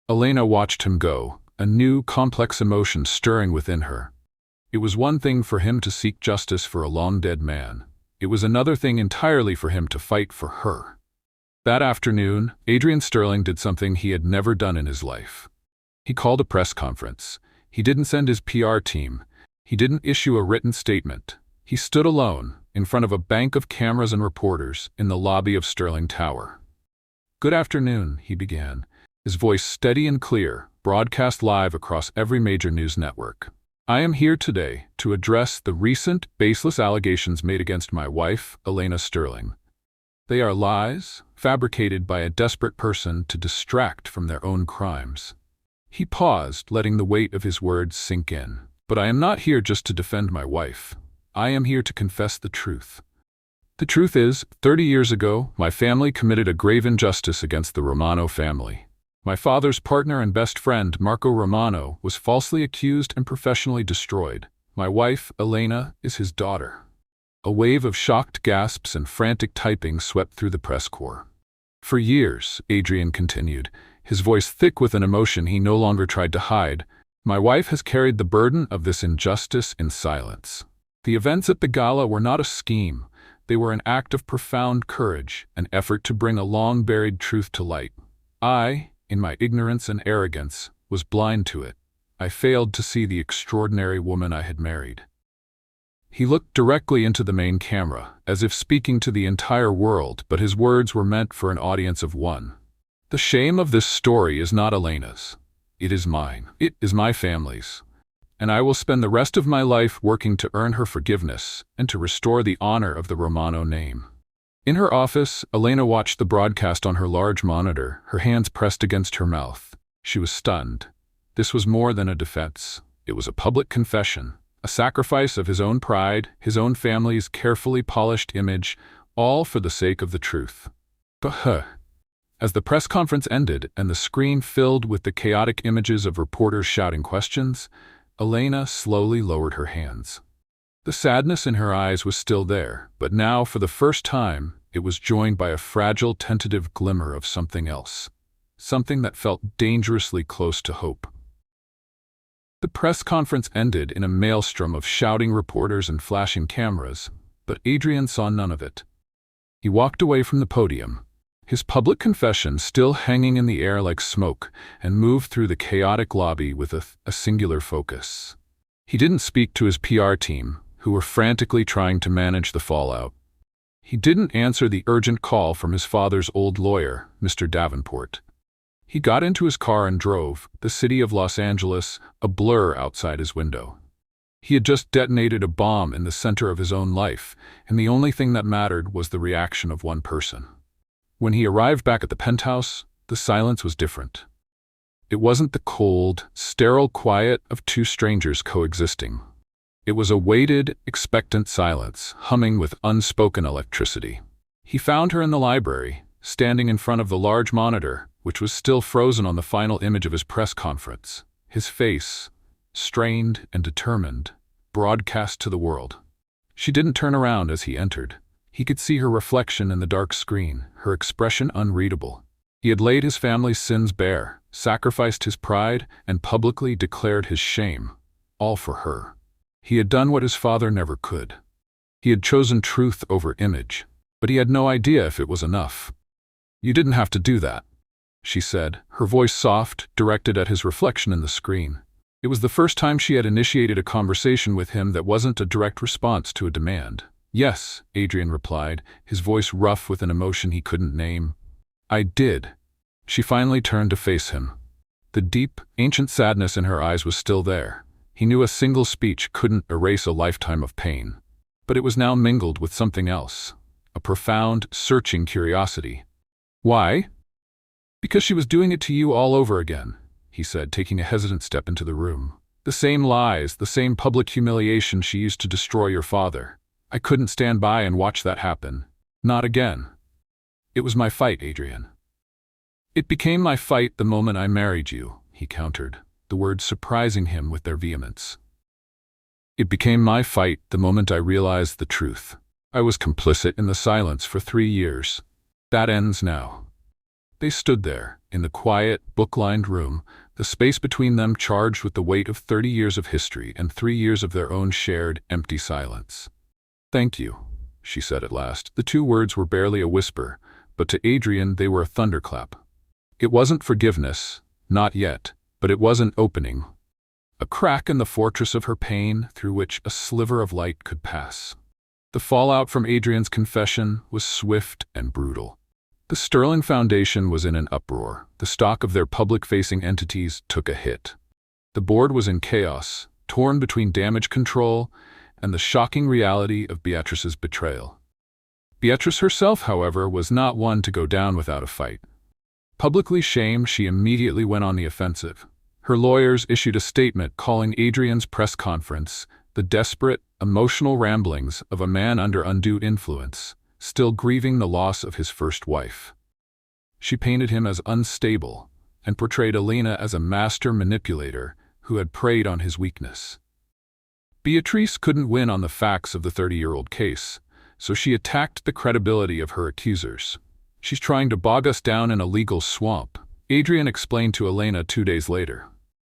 Elena watched him go, a new, complex emotion stirring within her. It was one thing for him to seek justice for a long-dead man. It was another thing entirely for him to fight for her. That afternoon, Adrian Sterling did something he had never done in his life. He called a press conference. He didn't send his PR team. He didn't issue a written statement. He stood alone, in front of a bank of cameras and reporters, in the lobby of Sterling Tower. "Good afternoon," he began, his voice steady and clear, broadcast live across every major news network. "I am here today to address the recent, baseless allegations made against my wife, Elena Sterling. They are lies, fabricated by a desperate person to distract from their own crimes." He paused, letting the weight of his words sink in. "But I am not here just to defend my wife. I am here to confess the truth. The truth is, 30 years ago, my family committed a grave injustice against the Romano family. My father's partner and best friend, Marco Romano, was falsely accused and professionally destroyed. My wife, Elena, is his daughter." A wave of shocked gasps and frantic typing swept through the press corps. "For years," Adrian continued, his voice thick with an emotion he no longer tried to hide, "my wife has carried the burden of this injustice in silence. The events at the Gala were not a scheme. They were an act of profound courage, an effort to bring a long-buried truth to light. I, in my ignorance and arrogance, was blind to it. I failed to see the extraordinary woman I had married." He looked directly into the main camera, as if speaking to the entire world, but his words were meant for an audience of one. "The shame of this story is not Elena's. It is mine. It is my family's. And I will spend the rest of my life working to earn her forgiveness and to restore the honor of the Romano name." In her office, Elena watched the broadcast on her large monitor, her hands pressed against her mouth. She was stunned. This was more than a defense. It was a public confession, a sacrifice of his own pride, his own family's carefully polished image, all for the sake of the truth. But as the press conference ended and the screen filled with the chaotic images of reporters shouting questions, Elena slowly lowered her hands. The sadness in her eyes was still there, but now, for the first time, it was joined by a fragile, tentative glimmer of something else, something that felt dangerously close to hope. The press conference ended in a maelstrom of shouting reporters and flashing cameras, but Adrian saw none of it. He walked away from the podium, his public confession still hanging in the air like smoke, and moved through the chaotic lobby with a singular focus. He didn't speak to his PR team, who were frantically trying to manage the fallout. He didn't answer the urgent call from his father's old lawyer, Mr. Davenport. He got into his car and drove, the city of Los Angeles a blur outside his window. He had just detonated a bomb in the center of his own life, and the only thing that mattered was the reaction of one person. When he arrived back at the penthouse, the silence was different. It wasn't the cold, sterile quiet of two strangers coexisting. It was a weighted, expectant silence, humming with unspoken electricity. He found her in the library, standing in front of the large monitor, which was still frozen on the final image of his press conference. His face, strained and determined, broadcast to the world. She didn't turn around as he entered. He could see her reflection in the dark screen, her expression unreadable. He had laid his family's sins bare, sacrificed his pride, and publicly declared his shame, all for her. He had done what his father never could. He had chosen truth over image, but he had no idea if it was enough. "You didn't have to do that," she said, her voice soft, directed at his reflection in the screen. It was the first time she had initiated a conversation with him that wasn't a direct response to a demand. Yes, Adrian replied, his voice rough with an emotion he couldn't name. I did. She finally turned to face him. The deep, ancient sadness in her eyes was still there. He knew a single speech couldn't erase a lifetime of pain. But it was now mingled with something else. A profound, searching curiosity. Why? Because she was doing it to you all over again, he said, taking a hesitant step into the room. The same lies, the same public humiliation she used to destroy your father. I couldn't stand by and watch that happen. Not again. It was my fight, Adrian. It became my fight the moment I married you, he countered, the words surprising him with their vehemence. It became my fight the moment I realized the truth. I was complicit in the silence for 3 years. That ends now. They stood there, in the quiet, book-lined room, the space between them charged with the weight of 30 years of history and 3 years of their own shared, empty silence. Thank you, she said at last. The 2 words were barely a whisper, but to Adrian they were a thunderclap. It wasn't forgiveness, not yet, but it was an opening. A crack in the fortress of her pain through which a sliver of light could pass. The fallout from Adrian's confession was swift and brutal. The Sterling Foundation was in an uproar. The stock of their public-facing entities took a hit. The board was in chaos, torn between damage control and the shocking reality of Beatrice's betrayal. Beatrice herself, however, was not one to go down without a fight. Publicly shamed, she immediately went on the offensive. Her lawyers issued a statement calling Adrian's press conference the desperate, emotional ramblings of a man under undue influence, still grieving the loss of his first wife. She painted him as unstable and portrayed Elena as a master manipulator who had preyed on his weakness. Beatrice couldn't win on the facts of the 30-year-old case, so she attacked the credibility of her accusers. She's trying to bog us down in a legal swamp, Adrian explained to Elena 2 days later.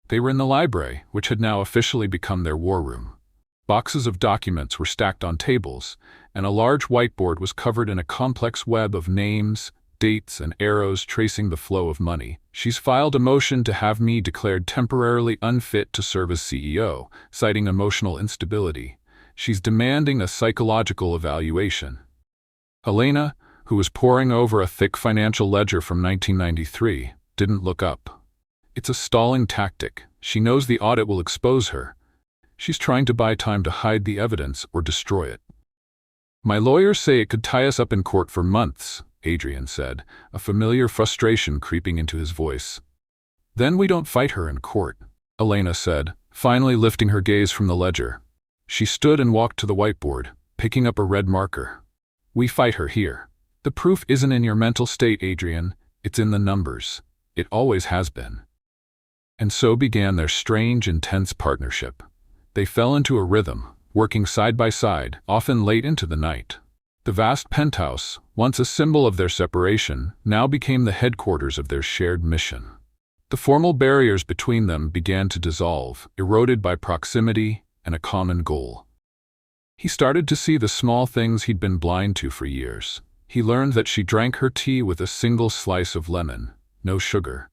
They were in the library, which had now officially become their war room. Boxes of documents were stacked on tables, and a large whiteboard was covered in a complex web of names, dates, and arrows tracing the flow of money. She's filed a motion to have me declared temporarily unfit to serve as CEO, citing emotional instability. She's demanding a psychological evaluation. Elena, who was poring over a thick financial ledger from 1993, didn't look up. It's a stalling tactic. She knows the audit will expose her. She's trying to buy time to hide the evidence or destroy it. My lawyers say it could tie us up in court for months, Adrian said, a familiar frustration creeping into his voice. Then we don't fight her in court, Elena said, finally lifting her gaze from the ledger. She stood and walked to the whiteboard, picking up a red marker. We fight her here. The proof isn't in your mental state, Adrian. It's in the numbers. It always has been. And so began their strange, intense partnership. They fell into a rhythm, working side by side, often late into the night. The vast penthouse, once a symbol of their separation, now became the headquarters of their shared mission. The formal barriers between them began to dissolve, eroded by proximity and a common goal. He started to see the small things he'd been blind to for years. He learned that she drank her tea with a single slice of lemon, no sugar.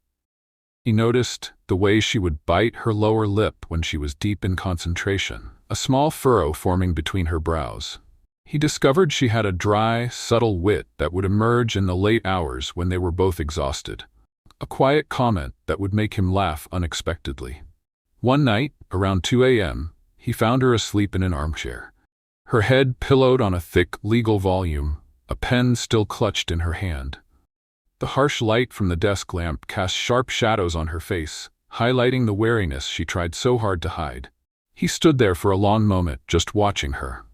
He noticed the way she would bite her lower lip when she was deep in concentration, a small furrow forming between her brows. He discovered she had a dry, subtle wit that would emerge in the late hours when they were both exhausted. A quiet comment that would make him laugh unexpectedly. One night, around 2 a.m., he found her asleep in an armchair. Her head pillowed on a thick legal volume, a pen still clutched in her hand. The harsh light from the desk lamp cast sharp shadows on her face, highlighting the wariness she tried so hard to hide. He stood there for a long moment, just watching her.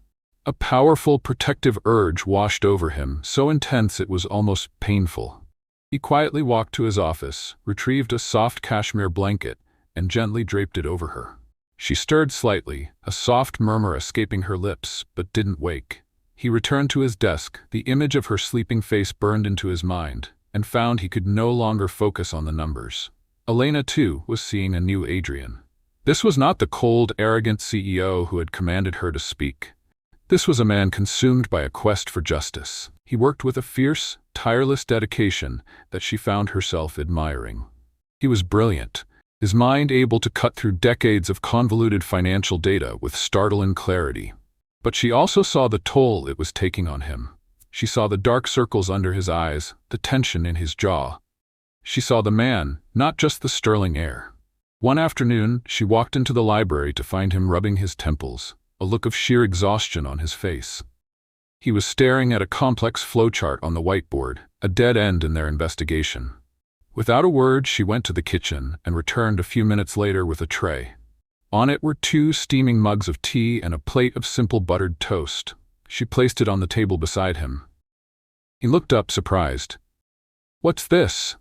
A powerful, protective urge washed over him, so intense it was almost painful. He quietly walked to his office, retrieved a soft cashmere blanket, and gently draped it over her. She stirred slightly, a soft murmur escaping her lips, but didn't wake. He returned to his desk, the image of her sleeping face burned into his mind, and found he could no longer focus on the numbers. Elena, too, was seeing a new Adrian. This was not the cold, arrogant CEO who had commanded her to speak. This was a man consumed by a quest for justice. He worked with a fierce, tireless dedication that she found herself admiring. He was brilliant, his mind able to cut through decades of convoluted financial data with startling clarity. But she also saw the toll it was taking on him. She saw the dark circles under his eyes, the tension in his jaw. She saw the man, not just the sterling air. One afternoon, she walked into the library to find him rubbing his temples, a look of sheer exhaustion on his face. He was staring at a complex flowchart on the whiteboard, a dead end in their investigation. Without a word, she went to the kitchen and returned a few minutes later with a tray. On it were 2 steaming mugs of tea and a plate of simple buttered toast. She placed it on the table beside him. He looked up, surprised. "What's this?"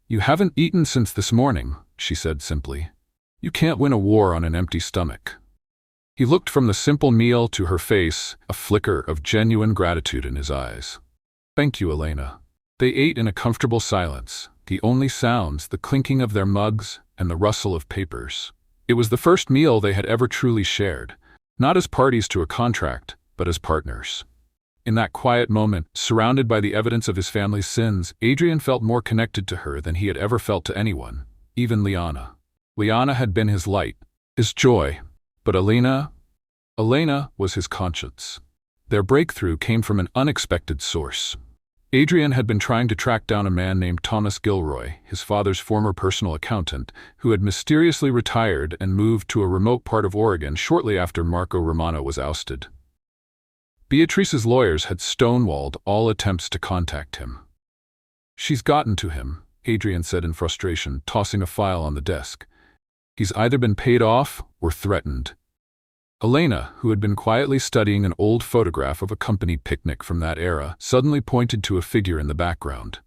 "You haven't eaten since this morning," she said simply. "You can't win a war on an empty stomach." He looked from the simple meal to her face, a flicker of genuine gratitude in his eyes. "Thank you, Elena." They ate in a comfortable silence, the only sounds the clinking of their mugs and the rustle of papers. It was the first meal they had ever truly shared, not as parties to a contract, but as partners. In that quiet moment, surrounded by the evidence of his family's sins, Adrian felt more connected to her than he had ever felt to anyone, even Liana. Liana had been his light, his joy, but Elena was his conscience. Their breakthrough came from an unexpected source. Adrian had been trying to track down a man named Thomas Gilroy, his father's former personal accountant, who had mysteriously retired and moved to a remote part of Oregon shortly after Marco Romano was ousted. Beatrice's lawyers had stonewalled all attempts to contact him. "She's gotten to him," Adrian said in frustration, tossing a file on the desk. "He's either been paid off or threatened." Elena, who had been quietly studying an old photograph of a company picnic from that era, suddenly pointed to a figure in the background.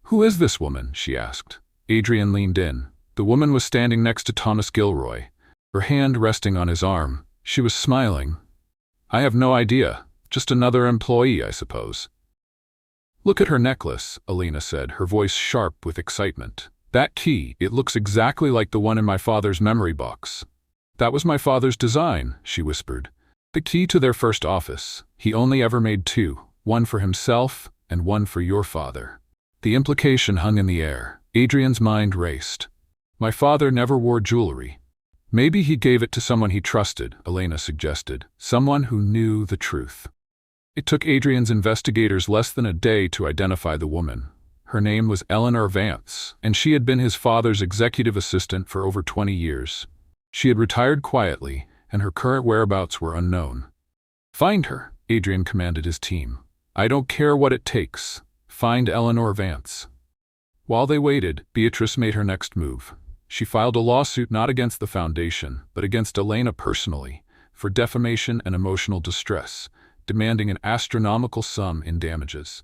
"Who is this woman?" she asked. Adrian leaned in. The woman was standing next to Thomas Gilroy, her hand resting on his arm. She was smiling. "I have no idea. Just another employee, I suppose." "Look at her necklace," Elena said, her voice sharp with excitement. "That key, it looks exactly like the one in my father's memory box." "That was my father's design," she whispered. "The key to their first office. He only ever made 2, one for himself and one for your father." The implication hung in the air. Adrian's mind raced. "My father never wore jewelry." "Maybe he gave it to someone he trusted," Elena suggested. "Someone who knew the truth." It took Adrian's investigators less than a day to identify the woman. Her name was Eleanor Vance, and she had been his father's executive assistant for over 20 years. She had retired quietly, and her current whereabouts were unknown. "Find her," Adrian commanded his team. "I don't care what it takes. Find Eleanor Vance." While they waited, Beatrice made her next move. She filed a lawsuit not against the foundation, but against Elena personally, for defamation and emotional distress, demanding an astronomical sum in damages.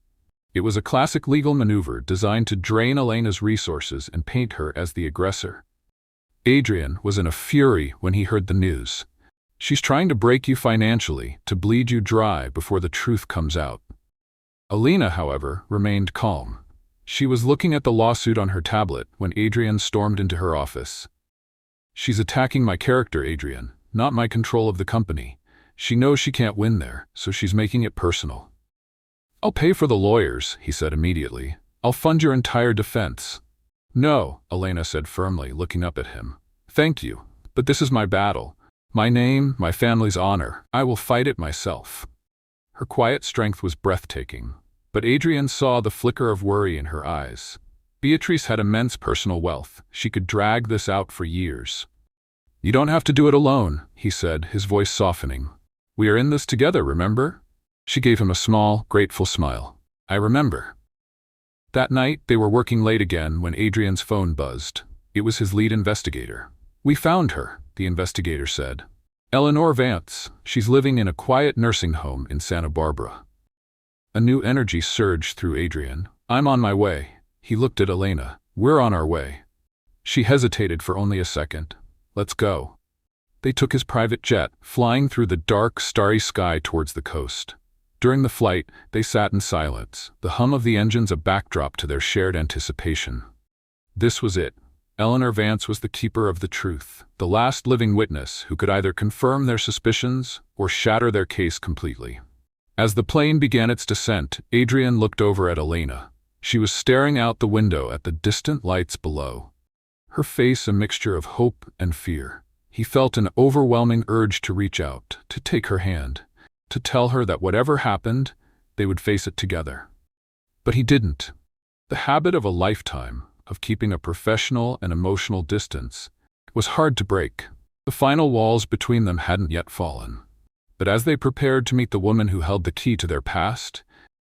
It was a classic legal maneuver designed to drain Elena's resources and paint her as the aggressor. Adrian was in a fury when he heard the news. "She's trying to break you financially, to bleed you dry before the truth comes out." Elena, however, remained calm. She was looking at the lawsuit on her tablet when Adrian stormed into her office. "She's attacking my character, Adrian, not my control of the company. She knows she can't win there, so she's making it personal." "I'll pay for the lawyers," he said immediately. "I'll fund your entire defense." "No," Elena said firmly, looking up at him. "Thank you, but this is my battle. My name, my family's honor. I will fight it myself." Her quiet strength was breathtaking, but Adrian saw the flicker of worry in her eyes. Beatrice had immense personal wealth. She could drag this out for years. "You don't have to do it alone," he said, his voice softening. "We are in this together, remember?" She gave him a small, grateful smile. "I remember." That night, they were working late again when Adrian's phone buzzed. It was his lead investigator. "We found her," the investigator said. "Eleanor Vance. She's living in a quiet nursing home in Santa Barbara." A new energy surged through Adrian. "I'm on my way." He looked at Elena. "We're on our way." She hesitated for only a second. "Let's go." They took his private jet, flying through the dark, starry sky towards the coast. During the flight, they sat in silence, the hum of the engines a backdrop to their shared anticipation. This was it. Eleanor Vance was the keeper of the truth, the last living witness who could either confirm their suspicions or shatter their case completely. As the plane began its descent, Adrian looked over at Elena. She was staring out the window at the distant lights below. Her face a mixture of hope and fear. He felt an overwhelming urge to reach out, to take her hand, to tell her that whatever happened, they would face it together. But he didn't. The habit of a lifetime, of keeping a professional and emotional distance, was hard to break. The final walls between them hadn't yet fallen. But as they prepared to meet the woman who held the key to their past,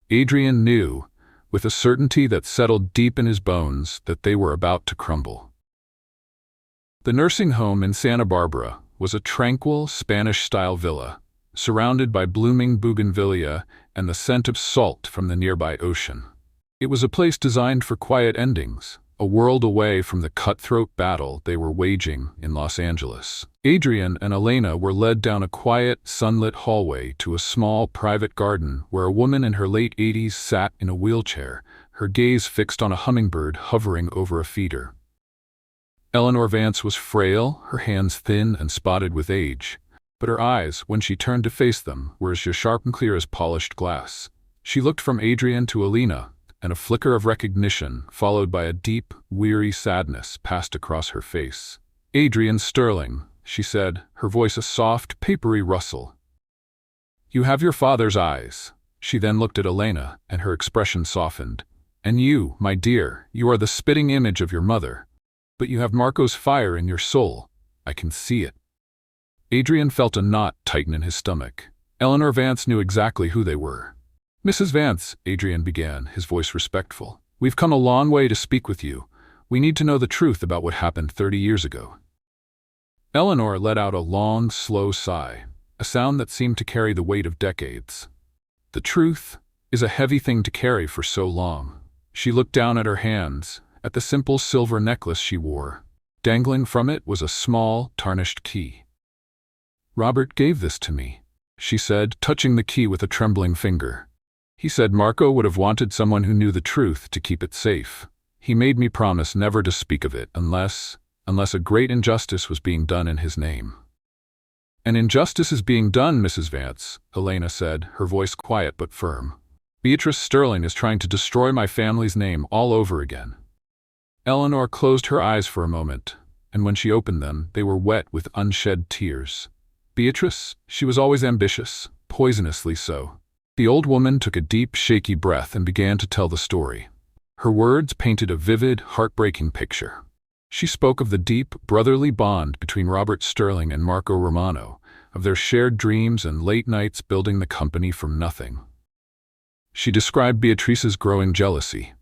Adrian knew, with a certainty that settled deep in his bones, that they were about to crumble. The nursing home in Santa Barbara was a tranquil, Spanish-style villa, surrounded by blooming bougainvillea and the scent of salt from the nearby ocean. It was a place designed for quiet endings, a world away from the cutthroat battle they were waging in Los Angeles. Adrian and Elena were led down a quiet, sunlit hallway to a small, private garden where a woman in her late 80s sat in a wheelchair, her gaze fixed on a hummingbird hovering over a feeder. Eleanor Vance was frail, her hands thin and spotted with age, but her eyes, when she turned to face them, were as sharp and clear as polished glass. She looked from Adrian to Elena, and a flicker of recognition, followed by a deep, weary sadness, passed across her face. "Adrian Sterling," she said, her voice a soft, papery rustle. "You have your father's eyes." She then looked at Elena, and her expression softened. "And you, my dear, you are the spitting image of your mother. But you have Marco's fire in your soul. I can see it." Adrian felt a knot tighten in his stomach. Eleanor Vance knew exactly who they were. "Mrs. Vance," Adrian began, his voice respectful, "we've come a long way to speak with you. We need to know the truth about what happened 30 years ago." Eleanor let out a long, slow sigh, a sound that seemed to carry the weight of decades. The truth is a heavy thing to carry for so long. She looked down at her hands, at the simple silver necklace she wore. Dangling from it was a small, tarnished key. "Robert gave this to me," she said, touching the key with a trembling finger. "He said Marco would have wanted someone who knew the truth to keep it safe. He made me promise never to speak of it unless a great injustice was being done in his name." "An injustice is being done, Mrs. Vance," Elena said, her voice quiet but firm. "Beatrice Sterling is trying to destroy my family's name all over again." Eleanor closed her eyes for a moment, and when she opened them, they were wet with unshed tears. Beatrice, she was always ambitious, poisonously so. The old woman took a deep, shaky breath and began to tell the story. Her words painted a vivid, heartbreaking picture. She spoke of the deep, brotherly bond between Robert Sterling and Marco Romano, of their shared dreams and late nights building the company from nothing. She described Beatrice's growing jealousy,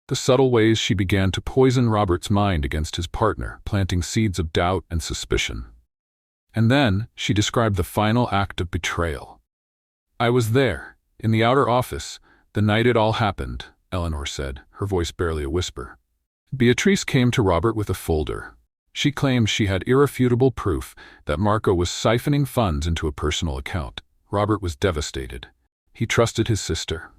the subtle ways she began to poison Robert's mind against his partner, planting seeds of doubt and suspicion. And then she described the final act of betrayal. "I was there, in the outer office, the night it all happened," Eleanor said, her voice barely a whisper. Beatrice came to Robert with a folder. She claimed she had irrefutable proof that Marco was siphoning funds into a personal account. Robert was devastated. He trusted his sister.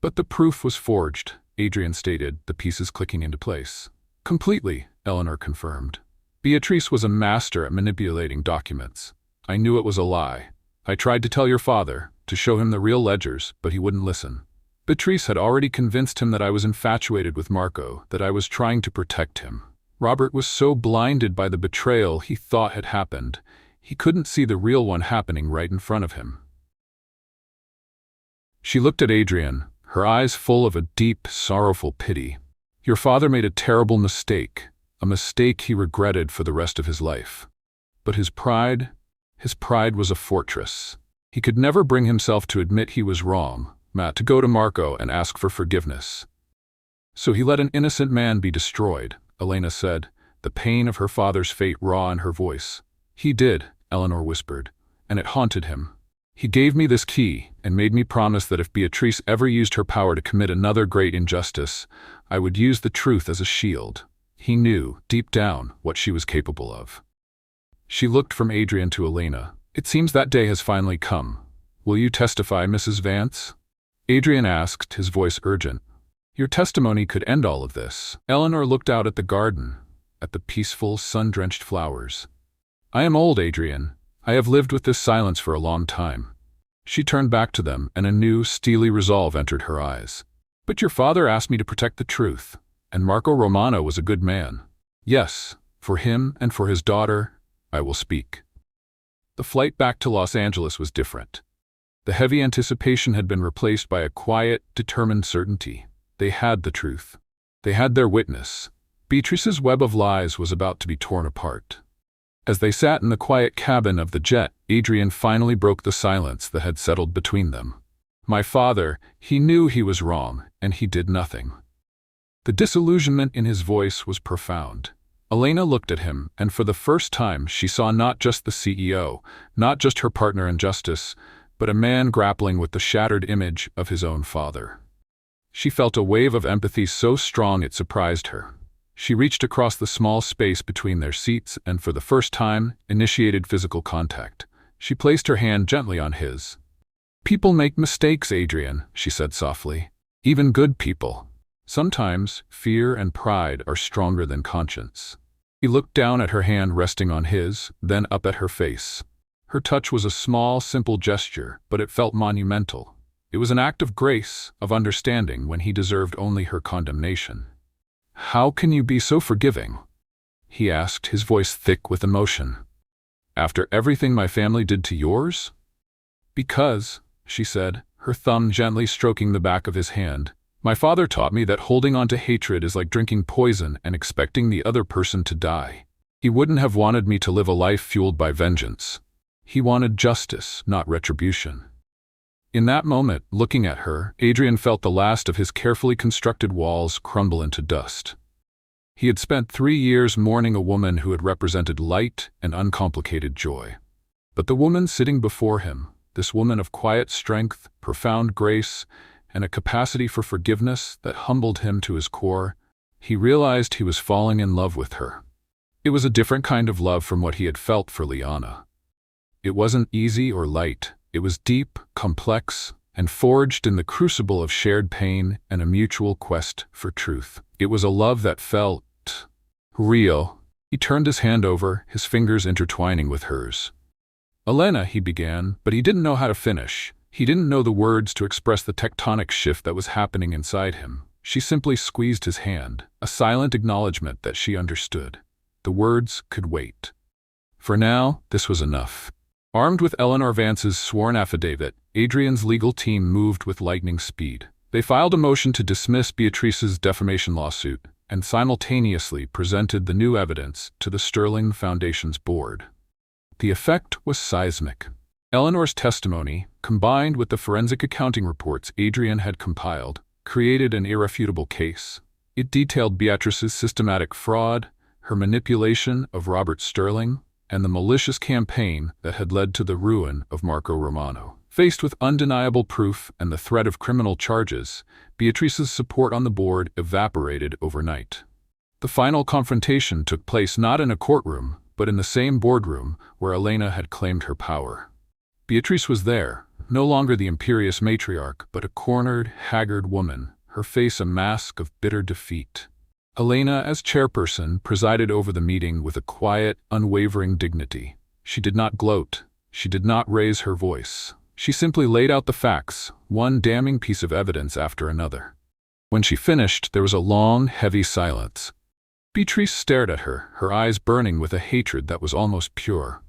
"But the proof was forged," Adrian stated, the pieces clicking into place. "Completely," Eleanor confirmed. "Beatrice was a master at manipulating documents. I knew it was a lie. I tried to tell your father, to show him the real ledgers, but he wouldn't listen. Beatrice had already convinced him that I was infatuated with Marco, that I was trying to protect him. Robert was so blinded by the betrayal he thought had happened, he couldn't see the real one happening right in front of him." She looked at Adrian, her eyes full of a deep, sorrowful pity. "Your father made a terrible mistake, a mistake he regretted for the rest of his life. But his pride was a fortress. He could never bring himself to admit he was wrong, to go to Marco and ask for forgiveness. So he let an innocent man be destroyed," Elena said, the pain of her father's fate raw in her voice. "He did," Eleanor whispered, "and it haunted him. He gave me this key and made me promise that if Beatrice ever used her power to commit another great injustice, I would use the truth as a shield. He knew, deep down, what she was capable of." She looked from Adrian to Elena. "It seems that day has finally come. Will you testify, Mrs. Vance?" Adrian asked, his voice urgent. "Your testimony could end all of this." Eleanor looked out at the garden, at the peaceful, sun-drenched flowers. "I am old, Adrian. I have lived with this silence for a long time." She turned back to them, and a new, steely resolve entered her eyes. "But your father asked me to protect the truth, and Marco Romano was a good man." "Yes, For him and for his daughter, I will speak. The flight back to Los Angeles was different. The heavy anticipation had been replaced by a quiet, determined certainty. They had the truth. They had their witness. Beatrice's web of lies was about to be torn apart. As they sat in the quiet cabin of the jet, Adrian finally broke the silence that had settled between them. My father, he knew he was wrong, and he did nothing. The disillusionment in his voice was profound. Elena looked at him, and for the first time she saw not just the CEO, not just her partner in justice, but a man grappling with the shattered image of his own father. She felt a wave of empathy so strong it surprised her. She reached across the small space between their seats and for the first time initiated physical contact. She placed her hand gently on his. "People make mistakes, Adrian," she said softly. "Even good people. Sometimes fear and pride are stronger than conscience." He looked down at her hand resting on his, then up at her face. Her touch was a small, simple gesture, but it felt monumental. It was an act of grace, of understanding when he deserved only her condemnation. "How can you be so forgiving?" he asked, his voice thick with emotion. "After everything my family did to yours?" "Because," she said, her thumb gently stroking the back of his hand, "my father taught me that holding on to hatred is like drinking poison and expecting the other person to die. He wouldn't have wanted me to live a life fueled by vengeance. He wanted justice, not retribution." In that moment, looking at her, Adrian felt the last of his carefully constructed walls crumble into dust. He had spent 3 years mourning a woman who had represented light and uncomplicated joy. But the woman sitting before him, this woman of quiet strength, profound grace, and a capacity for forgiveness that humbled him to his core, he realized he was falling in love with her. It was a different kind of love from what he had felt for Liana. It wasn't easy or light. It was deep, complex, and forged in the crucible of shared pain and a mutual quest for truth. It was a love that felt real. He turned his hand over, his fingers intertwining with hers. "Elena," he began, but he didn't know how to finish. He didn't know the words to express the tectonic shift that was happening inside him. She simply squeezed his hand, a silent acknowledgement that she understood. The words could wait. For now, this was enough. Armed with Eleanor Vance's sworn affidavit, Adrian's legal team moved with lightning speed. They filed a motion to dismiss Beatrice's defamation lawsuit and simultaneously presented the new evidence to the Sterling Foundation's board. The effect was seismic. Eleanor's testimony, combined with the forensic accounting reports Adrian had compiled, created an irrefutable case. It detailed Beatrice's systematic fraud, her manipulation of Robert Sterling, and the malicious campaign that had led to the ruin of Marco Romano. Faced with undeniable proof and the threat of criminal charges, Beatrice's support on the board evaporated overnight. The final confrontation took place not in a courtroom, but in the same boardroom where Elena had claimed her power. Beatrice was there, no longer the imperious matriarch, but a cornered, haggard woman, her face a mask of bitter defeat. Elena, as chairperson, presided over the meeting with a quiet, unwavering dignity. She did not gloat. She did not raise her voice. She simply laid out the facts, one damning piece of evidence after another. When she finished, there was a long, heavy silence. Beatrice stared at her, her eyes burning with a hatred that was almost pure.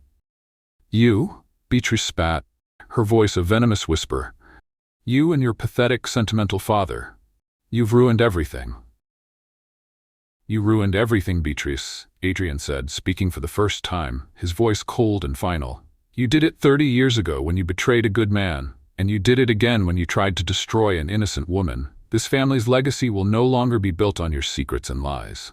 "You?" Beatrice spat, her voice a venomous whisper. "You and your pathetic, sentimental father. You've ruined everything." "You ruined everything, Beatrice," Adrian said, speaking for the first time, his voice cold and final. "You did it 30 years ago when you betrayed a good man, and you did it again when you tried to destroy an innocent woman. This family's legacy will no longer be built on your secrets and lies."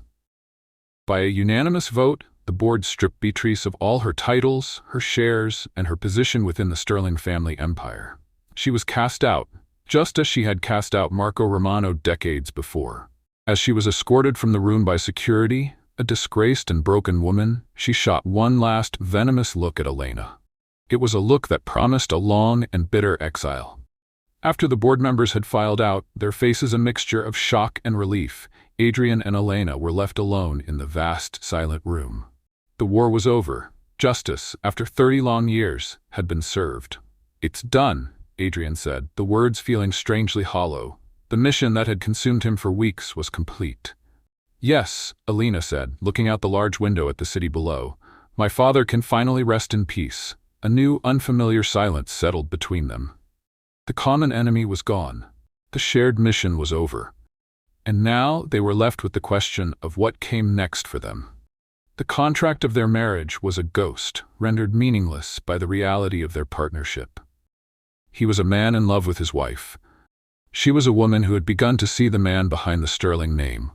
By a unanimous vote, the board stripped Beatrice of all her titles, her shares, and her position within the Sterling family empire. She was cast out, just as she had cast out Marco Romano decades before. As she was escorted from the room by security, a disgraced and broken woman, she shot one last venomous look at Elena. It was a look that promised a long and bitter exile. After the board members had filed out, their faces a mixture of shock and relief, Adrian and Elena were left alone in the vast, silent room. The war was over. Justice, after 30 long years, had been served. "It's done," Adrian said, the words feeling strangely hollow. The mission that had consumed him for weeks was complete. Yes, Alina said, looking out the large window at the city below. My father can finally rest in peace. A new, unfamiliar silence settled between them. The common enemy was gone. The shared mission was over. And now they were left with the question of what came next for them. The contract of their marriage was a ghost, rendered meaningless by the reality of their partnership. He was a man in love with his wife. She was a woman who had begun to see the man behind the sterling name.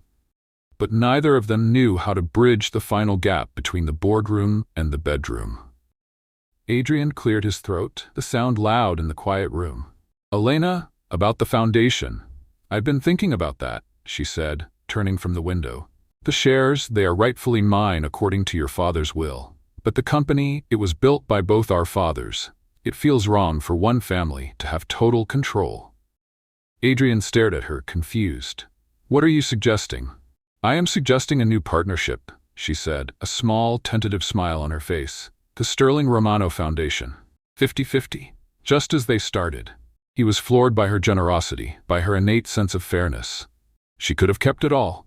But neither of them knew how to bridge the final gap between the boardroom and the bedroom. Adrian cleared his throat, the sound loud in the quiet room. Elena, about the foundation. I've been thinking about that, she said, turning from the window. The shares, they are rightfully mine according to your father's will. But the company, it was built by both our fathers. It feels wrong for one family to have total control. Adrian stared at her, confused. What are you suggesting? I am suggesting a new partnership, she said, a small, tentative smile on her face. The Sterling Romano Foundation. 50-50. Just as they started. He was floored by her generosity, by her innate sense of fairness. She could have kept it all.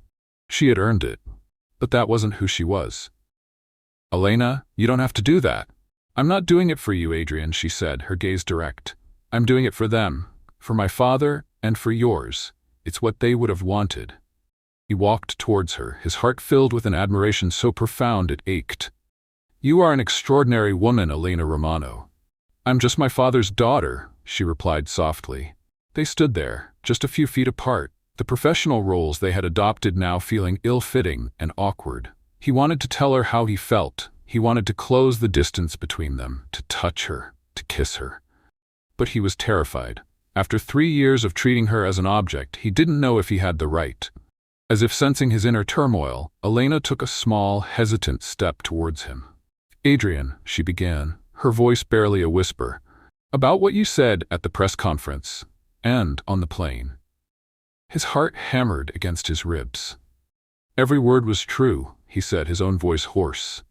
She had earned it. But that wasn't who she was. Elena, you don't have to do that. I'm not doing it for you, Adrian, she said, her gaze direct. I'm doing it for them, for my father, and for yours. It's what they would have wanted. He walked towards her, his heart filled with an admiration so profound it ached. You are an extraordinary woman, Elena Romano. I'm just my father's daughter, she replied softly. They stood there, just a few feet apart, the professional roles they had adopted now feeling ill-fitting and awkward. He wanted to tell her how he felt. He wanted to close the distance between them, to touch her, to kiss her. But he was terrified. After 3 years of treating her as an object, he didn't know if he had the right. As if sensing his inner turmoil, Elena took a small, hesitant step towards him. Adrian, she began, her voice barely a whisper, about what you said at the press conference, and on the plane. His heart hammered against his ribs. Every word was true, he said, his own voice hoarse.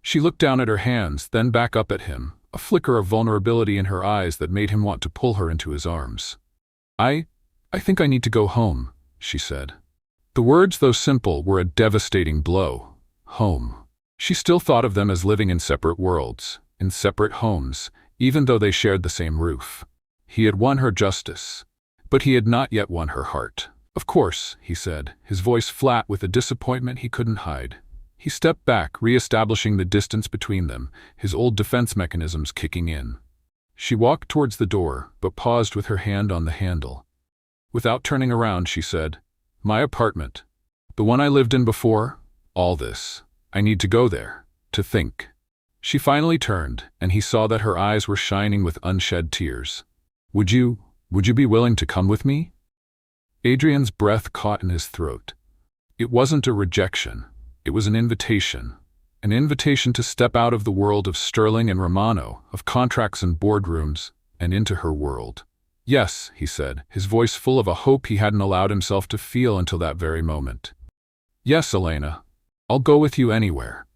She looked down at her hands, then back up at him, a flicker of vulnerability in her eyes that made him want to pull her into his arms. I think I need to go home, she said. The words, though simple, were a devastating blow. Home. She still thought of them as living in separate worlds, in separate homes, even though they shared the same roof. He had won her justice, but he had not yet won her heart. Of course, he said, his voice flat with a disappointment he couldn't hide. He stepped back, re-establishing the distance between them, his old defense mechanisms kicking in. She walked towards the door, but paused with her hand on the handle. Without turning around, she said, My apartment. The one I lived in before. All this. I need to go there. To think. She finally turned, and he saw that her eyes were shining with unshed tears. Would you be willing to come with me? Adrian's breath caught in his throat. It wasn't a rejection. It was an invitation. An invitation to step out of the world of Sterling and Romano, of contracts and boardrooms, and into her world. Yes, he said, his voice full of a hope he hadn't allowed himself to feel until that very moment. Yes, Elena. I'll go with you anywhere.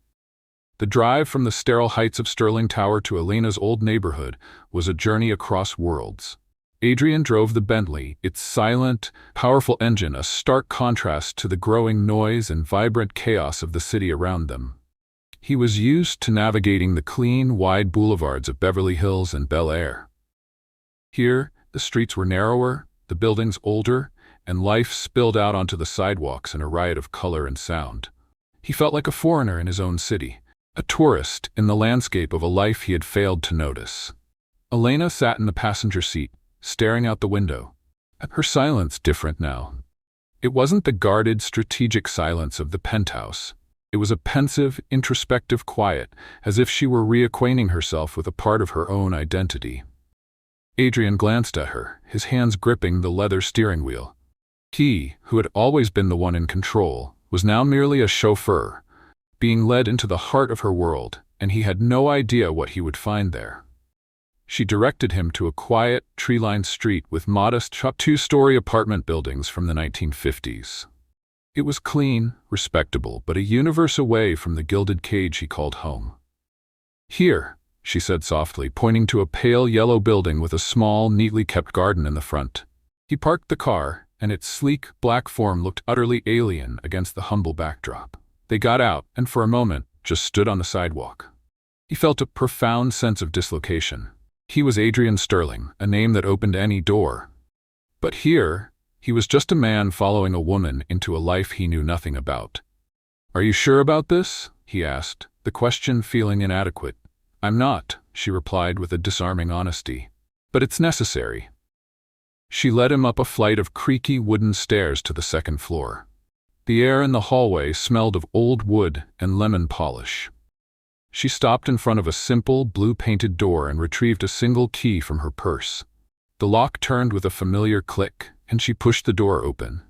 The drive from the sterile heights of Sterling Tower to Elena's old neighborhood was a journey across worlds. Adrian drove the Bentley, its silent, powerful engine a stark contrast to the growing noise and vibrant chaos of the city around them. He was used to navigating the clean, wide boulevards of Beverly Hills and Bel Air. Here, the streets were narrower, the buildings older, and life spilled out onto the sidewalks in a riot of color and sound. He felt like a foreigner in his own city, a tourist in the landscape of a life he had failed to notice. Elena sat in the passenger seat, staring out the window. Her silence different now. It wasn't the guarded, strategic silence of the penthouse. It was a pensive, introspective quiet, as if she were reacquainting herself with a part of her own identity. Adrian glanced at her, his hands gripping the leather steering wheel. He, who had always been the one in control, was now merely a chauffeur, being led into the heart of her world, and he had no idea what he would find there. She directed him to a quiet, tree-lined street with modest, two-story apartment buildings from the 1950s. It was clean, respectable, but a universe away from the gilded cage he called home. Here, she said softly, pointing to a pale yellow building with a small, neatly kept garden in the front. He parked the car, and its sleek, black form looked utterly alien against the humble backdrop. They got out, and for a moment, just stood on the sidewalk. He felt a profound sense of dislocation. He was Adrian Sterling, a name that opened any door. But here, he was just a man following a woman into a life he knew nothing about. "Are you sure about this?" he asked, the question feeling inadequate. "I'm not," she replied with a disarming honesty. "But it's necessary." She led him up a flight of creaky wooden stairs to the second floor. The air in the hallway smelled of old wood and lemon polish. She stopped in front of a simple, blue-painted door and retrieved a single key from her purse. The lock turned with a familiar click, and she pushed the door open.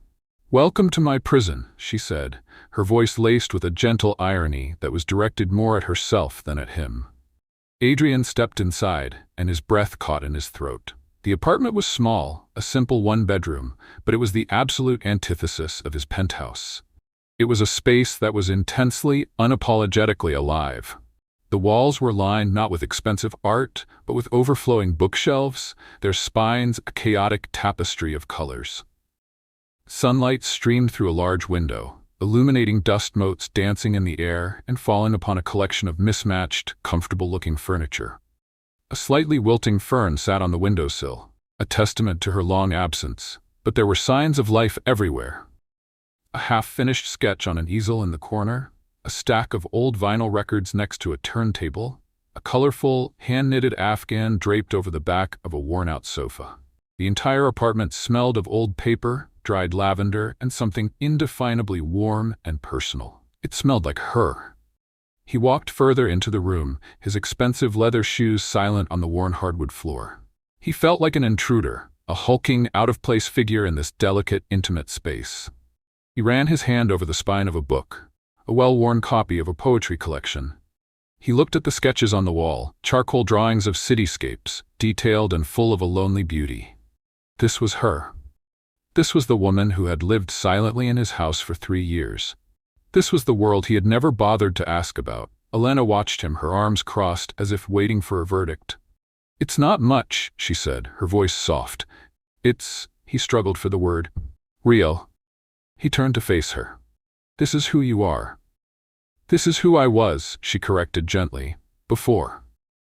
"Welcome to my prison," she said, her voice laced with a gentle irony that was directed more at herself than at him. Adrian stepped inside, and his breath caught in his throat. The apartment was small, a simple one-bedroom, but it was the absolute antithesis of his penthouse. It was a space that was intensely, unapologetically alive. The walls were lined not with expensive art, but with overflowing bookshelves, their spines a chaotic tapestry of colors. Sunlight streamed through a large window, illuminating dust motes dancing in the air and falling upon a collection of mismatched, comfortable-looking furniture. A slightly wilting fern sat on the windowsill, a testament to her long absence, but there were signs of life everywhere. A half-finished sketch on an easel in the corner, a stack of old vinyl records next to a turntable, a colorful, hand-knitted afghan draped over the back of a worn-out sofa. The entire apartment smelled of old paper, dried lavender, and something indefinably warm and personal. It smelled like her. He walked further into the room, his expensive leather shoes silent on the worn hardwood floor. He felt like an intruder, a hulking, out-of-place figure in this delicate, intimate space. He ran his hand over the spine of a book, a well-worn copy of a poetry collection. He looked at the sketches on the wall, charcoal drawings of cityscapes, detailed and full of a lonely beauty. This was her. This was the woman who had lived silently in his house for 3 years. This was the world he had never bothered to ask about. Elena watched him, her arms crossed, as if waiting for a verdict. "It's not much," she said, her voice soft. He struggled for the word. "Real." He turned to face her. "This is who you are." "This is who I was," she corrected gently, "before."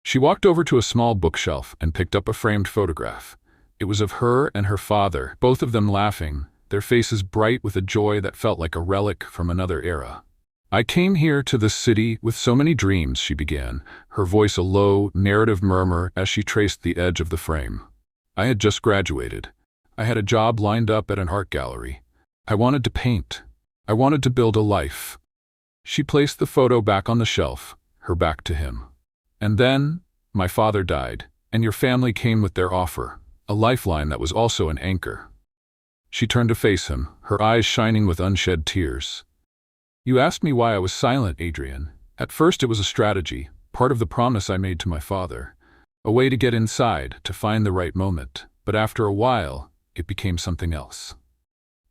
She walked over to a small bookshelf and picked up a framed photograph. It was of her and her father, both of them laughing, their faces bright with a joy that felt like a relic from another era. "I came here to this city with so many dreams," she began, her voice a low, narrative murmur as she traced the edge of the frame. "I had just graduated. I had a job lined up at an art gallery. I wanted to paint. I wanted to build a life." She placed the photo back on the shelf, her back to him. "And then, my father died, and your family came with their offer, a lifeline that was also an anchor." She turned to face him, her eyes shining with unshed tears. "You asked me why I was silent, Adrian. At first it was a strategy, part of the promise I made to my father. A way to get inside, to find the right moment. But after a while, it became something else."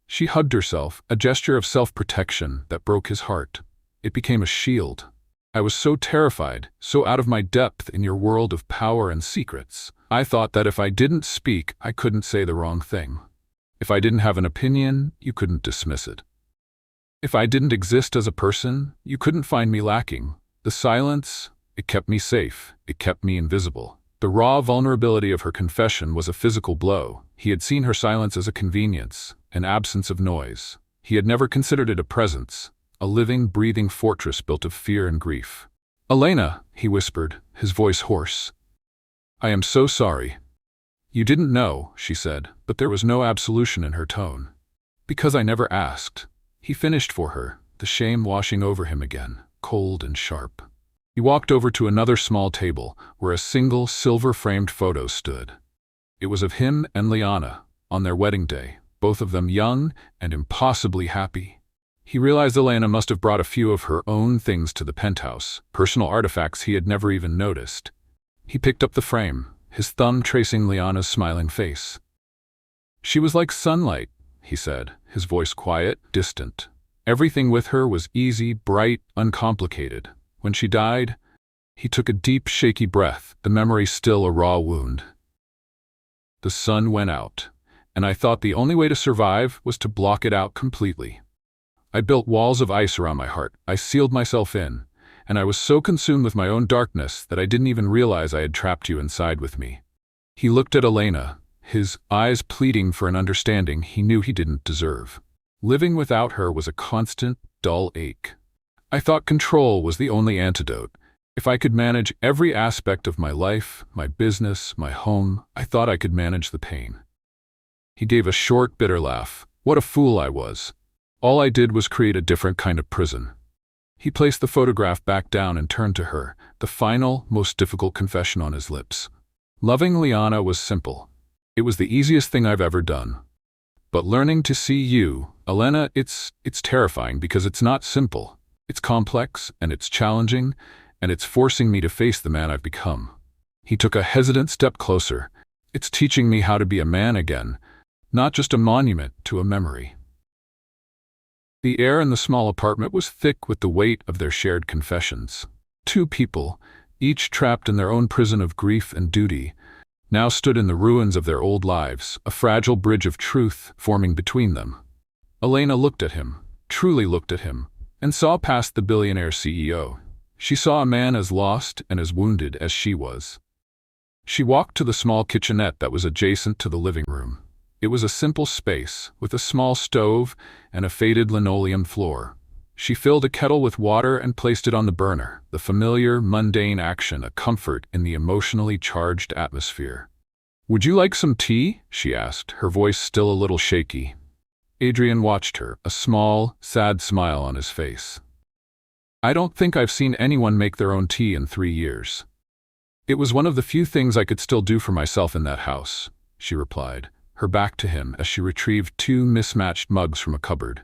She hugged herself, a gesture of self-protection that broke his heart. "It became a shield. I was so terrified, so out of my depth in your world of power and secrets. I thought that if I didn't speak, I couldn't say the wrong thing. If I didn't have an opinion, you couldn't dismiss it. If I didn't exist as a person, you couldn't find me lacking. The silence, it kept me safe. It kept me invisible." The raw vulnerability of her confession was a physical blow. He had seen her silence as a convenience, an absence of noise. He had never considered it a presence, a living, breathing fortress built of fear and grief. "Elena," he whispered, his voice hoarse. "I am so sorry." "You didn't know," she said, but there was no absolution in her tone. "Because I never asked." He finished for her, the shame washing over him again, cold and sharp. He walked over to another small table, where a single silver-framed photo stood. It was of him and Liana, on their wedding day, both of them young and impossibly happy. He realized Elena must have brought a few of her own things to the penthouse, personal artifacts he had never even noticed. He picked up the frame, his thumb tracing Liana's smiling face. "She was like sunlight," he said, his voice quiet, distant. "Everything with her was easy, bright, uncomplicated. When she died," he took a deep, shaky breath, the memory still a raw wound. "The sun went out, and I thought the only way to survive was to block it out completely. I built walls of ice around my heart. I sealed myself in, and I was so consumed with my own darkness that I didn't even realize I had trapped you inside with me." He looked at Elena, his eyes pleading for an understanding he knew he didn't deserve. Living without her was a constant, dull ache. I thought control was the only antidote. If I could manage every aspect of my life, my business, my home, I thought I could manage the pain. He gave a short, bitter laugh. What a fool I was. All I did was create a different kind of prison. He placed the photograph back down and turned to her, the final, most difficult confession on his lips. Loving Liana was simple. It was the easiest thing I've ever done. But learning to see you, Elena, it's terrifying because it's not simple. It's complex, and it's challenging, and it's forcing me to face the man I've become. He took a hesitant step closer. It's teaching me how to be a man again, not just a monument to a memory. The air in the small apartment was thick with the weight of their shared confessions. Two people, each trapped in their own prison of grief and duty, now stood in the ruins of their old lives, a fragile bridge of truth forming between them. Elena looked at him, truly looked at him, and saw past the billionaire CEO. She saw a man as lost and as wounded as she was. She walked to the small kitchenette that was adjacent to the living room. It was a simple space, with a small stove and a faded linoleum floor. She filled a kettle with water and placed it on the burner, the familiar, mundane action a comfort in the emotionally charged atmosphere. "Would you like some tea?" she asked, her voice still a little shaky. Adrian watched her, a small, sad smile on his face. "I don't think I've seen anyone make their own tea in 3 years. It was one of the few things I could still do for myself in that house," she replied, her back to him as she retrieved 2 mismatched mugs from a cupboard.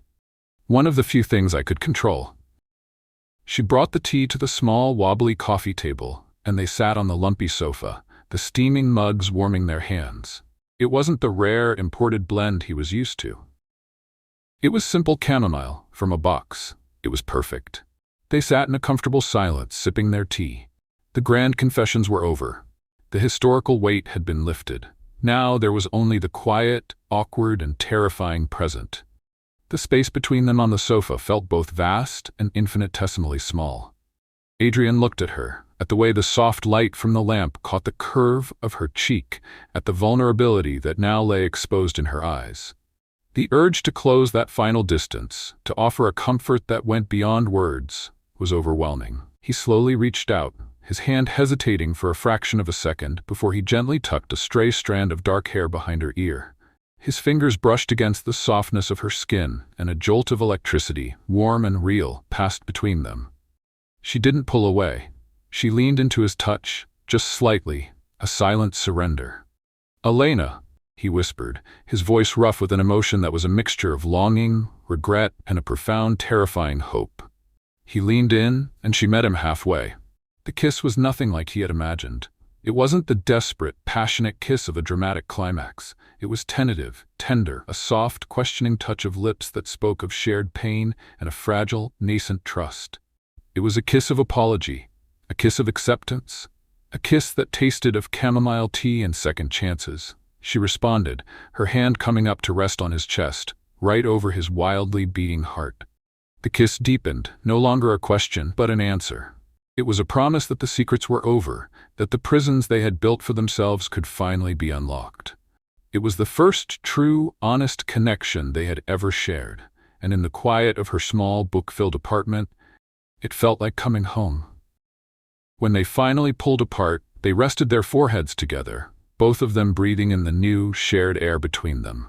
"One of the few things I could control." She brought the tea to the small, wobbly coffee table, and they sat on the lumpy sofa, the steaming mugs warming their hands. It wasn't the rare, imported blend he was used to. It was simple chamomile from a box. It was perfect. They sat in a comfortable silence, sipping their tea. The grand confessions were over. The historical weight had been lifted. Now there was only the quiet, awkward, and terrifying present. The space between them on the sofa felt both vast and infinitesimally small. Adrian looked at her, at the way the soft light from the lamp caught the curve of her cheek, at the vulnerability that now lay exposed in her eyes. The urge to close that final distance, to offer a comfort that went beyond words, was overwhelming. He slowly reached out, his hand hesitating for a fraction of a second before he gently tucked a stray strand of dark hair behind her ear. His fingers brushed against the softness of her skin, and a jolt of electricity, warm and real, passed between them. She didn't pull away. She leaned into his touch, just slightly, a silent surrender. "Elena," he whispered, his voice rough with an emotion that was a mixture of longing, regret, and a profound, terrifying hope. He leaned in, and she met him halfway. The kiss was nothing like he had imagined. It wasn't the desperate, passionate kiss of a dramatic climax. It was tentative, tender, a soft, questioning touch of lips that spoke of shared pain and a fragile, nascent trust. It was a kiss of apology, a kiss of acceptance, a kiss that tasted of chamomile tea and second chances. She responded, her hand coming up to rest on his chest, right over his wildly beating heart. The kiss deepened, no longer a question, but an answer. It was a promise that the secrets were over, that the prisons they had built for themselves could finally be unlocked. It was the first true, honest connection they had ever shared, and in the quiet of her small, book-filled apartment, it felt like coming home. When they finally pulled apart, they rested their foreheads together, both of them breathing in the new, shared air between them.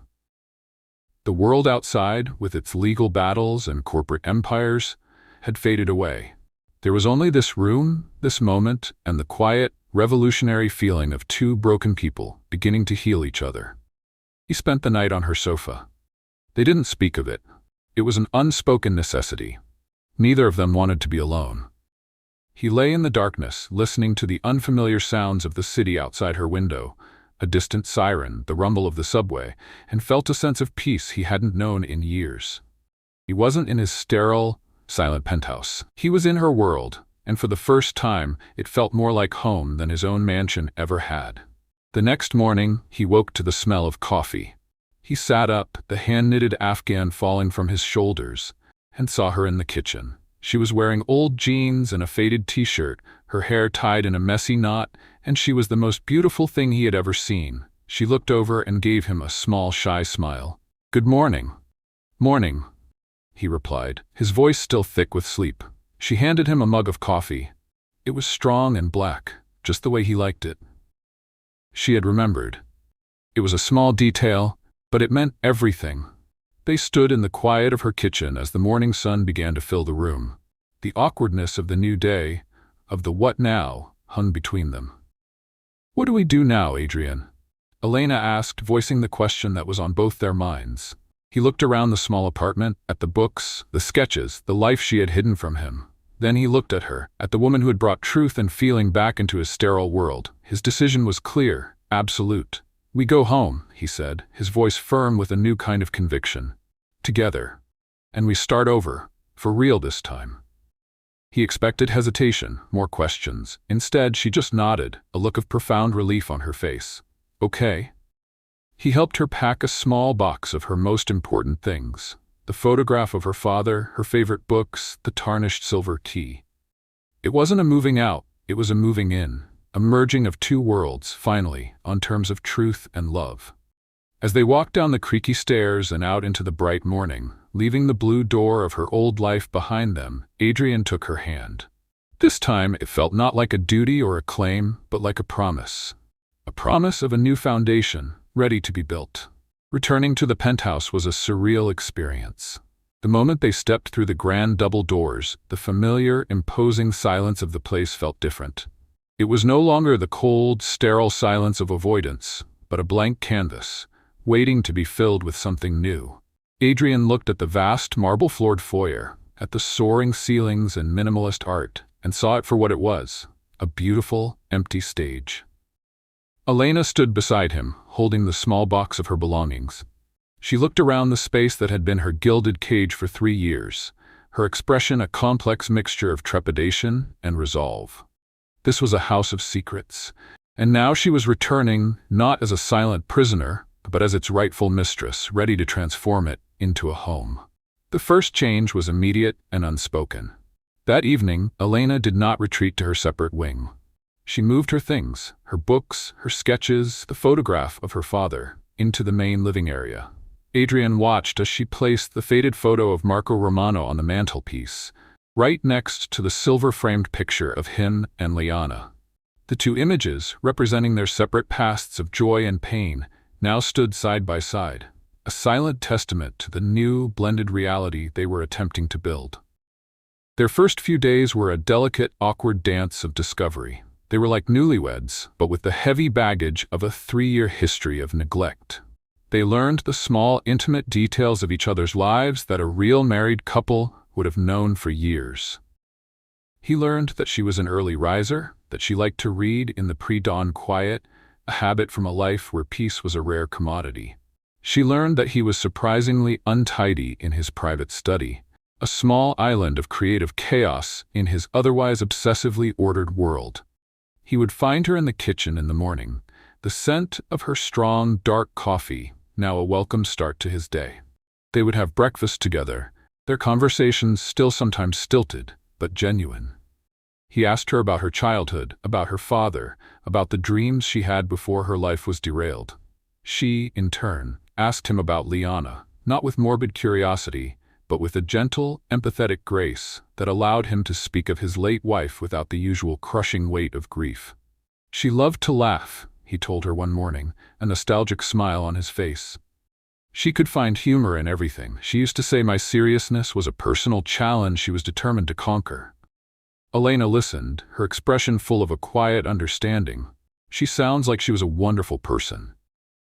The world outside, with its legal battles and corporate empires, had faded away. There was only this room, this moment, and the quiet, revolutionary feeling of 2 broken people beginning to heal each other. He spent the night on her sofa. They didn't speak of it. It was an unspoken necessity. Neither of them wanted to be alone. He lay in the darkness, listening to the unfamiliar sounds of the city outside her window, a distant siren, the rumble of the subway, and felt a sense of peace he hadn't known in years. He wasn't in his sterile, silent penthouse. He was in her world, and for the first time, it felt more like home than his own mansion ever had. The next morning, he woke to the smell of coffee. He sat up, the hand-knitted afghan falling from his shoulders, and saw her in the kitchen. She was wearing old jeans and a faded t-shirt, her hair tied in a messy knot, and she was the most beautiful thing he had ever seen. She looked over and gave him a small, shy smile. "Good morning." "Morning," he replied, his voice still thick with sleep. She handed him a mug of coffee. It was strong and black, just the way he liked it. She had remembered. It was a small detail, but it meant everything. They stood in the quiet of her kitchen as the morning sun began to fill the room. The awkwardness of the new day, of the what now, hung between them. "What do we do now, Adrian?" Elena asked, voicing the question that was on both their minds. He looked around the small apartment, at the books, the sketches, the life she had hidden from him. Then he looked at her, at the woman who had brought truth and feeling back into his sterile world. His decision was clear, absolute. "We go home," he said, his voice firm with a new kind of conviction. "Together. And we start over, for real this time." He expected hesitation, more questions. Instead, she just nodded, a look of profound relief on her face. "Okay." He helped her pack a small box of her most important things. The photograph of her father, her favorite books, the tarnished silver key. It wasn't a moving out, it was a moving in, a merging of two worlds, finally, on terms of truth and love. As they walked down the creaky stairs and out into the bright morning, leaving the blue door of her old life behind them, Adrian took her hand. This time it felt not like a duty or a claim, but like a promise. A promise of a new foundation, ready to be built. Returning to the penthouse was a surreal experience. The moment they stepped through the grand double doors, the familiar, imposing silence of the place felt different. It was no longer the cold, sterile silence of avoidance, but a blank canvas, waiting to be filled with something new. Adrian looked at the vast marble-floored foyer, at the soaring ceilings and minimalist art, and saw it for what it was, a beautiful, empty stage. Elena stood beside him, holding the small box of her belongings. She looked around the space that had been her gilded cage for 3 years, her expression a complex mixture of trepidation and resolve. This was a house of secrets, and now she was returning not as a silent prisoner, but as its rightful mistress, ready to transform it into a home. The first change was immediate and unspoken. That evening, Elena did not retreat to her separate wing. She moved her things, her books, her sketches, the photograph of her father, into the main living area. Adrian watched as she placed the faded photo of Marco Romano on the mantelpiece, right next to the silver-framed picture of him and Liana. The two images, representing their separate pasts of joy and pain, now stood side by side, a silent testament to the new, blended reality they were attempting to build. Their first few days were a delicate, awkward dance of discovery. They were like newlyweds, but with the heavy baggage of a 3-year history of neglect. They learned the small, intimate details of each other's lives that a real married couple would have known for years. He learned that she was an early riser, that she liked to read in the pre-dawn quiet, a habit from a life where peace was a rare commodity. She learned that he was surprisingly untidy in his private study, a small island of creative chaos in his otherwise obsessively ordered world. He would find her in the kitchen in the morning, the scent of her strong, dark coffee, now a welcome start to his day. They would have breakfast together, their conversations still sometimes stilted, but genuine. He asked her about her childhood, about her father, about the dreams she had before her life was derailed. She, in turn, asked him about Liana, not with morbid curiosity, but with a gentle, empathetic grace that allowed him to speak of his late wife without the usual crushing weight of grief. She loved to laugh, he told her one morning, a nostalgic smile on his face. She could find humor in everything. She used to say my seriousness was a personal challenge she was determined to conquer. Elena listened, her expression full of a quiet understanding. She sounds like she was a wonderful person.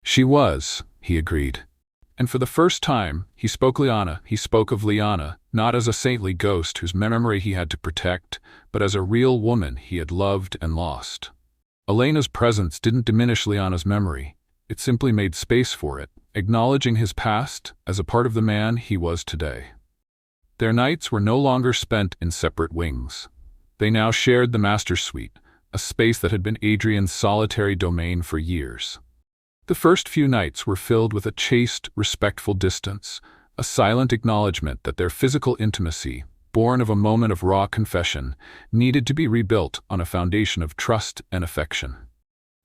She was, he agreed. And for the first time, he spoke of Liana, not as a saintly ghost whose memory he had to protect, but as a real woman he had loved and lost. Elena's presence didn't diminish Liana's memory. It simply made space for it, acknowledging his past as a part of the man he was today. Their nights were no longer spent in separate wings. They now shared the master suite, a space that had been Adrian's solitary domain for years. The first few nights were filled with a chaste, respectful distance, a silent acknowledgement that their physical intimacy, born of a moment of raw confession, needed to be rebuilt on a foundation of trust and affection.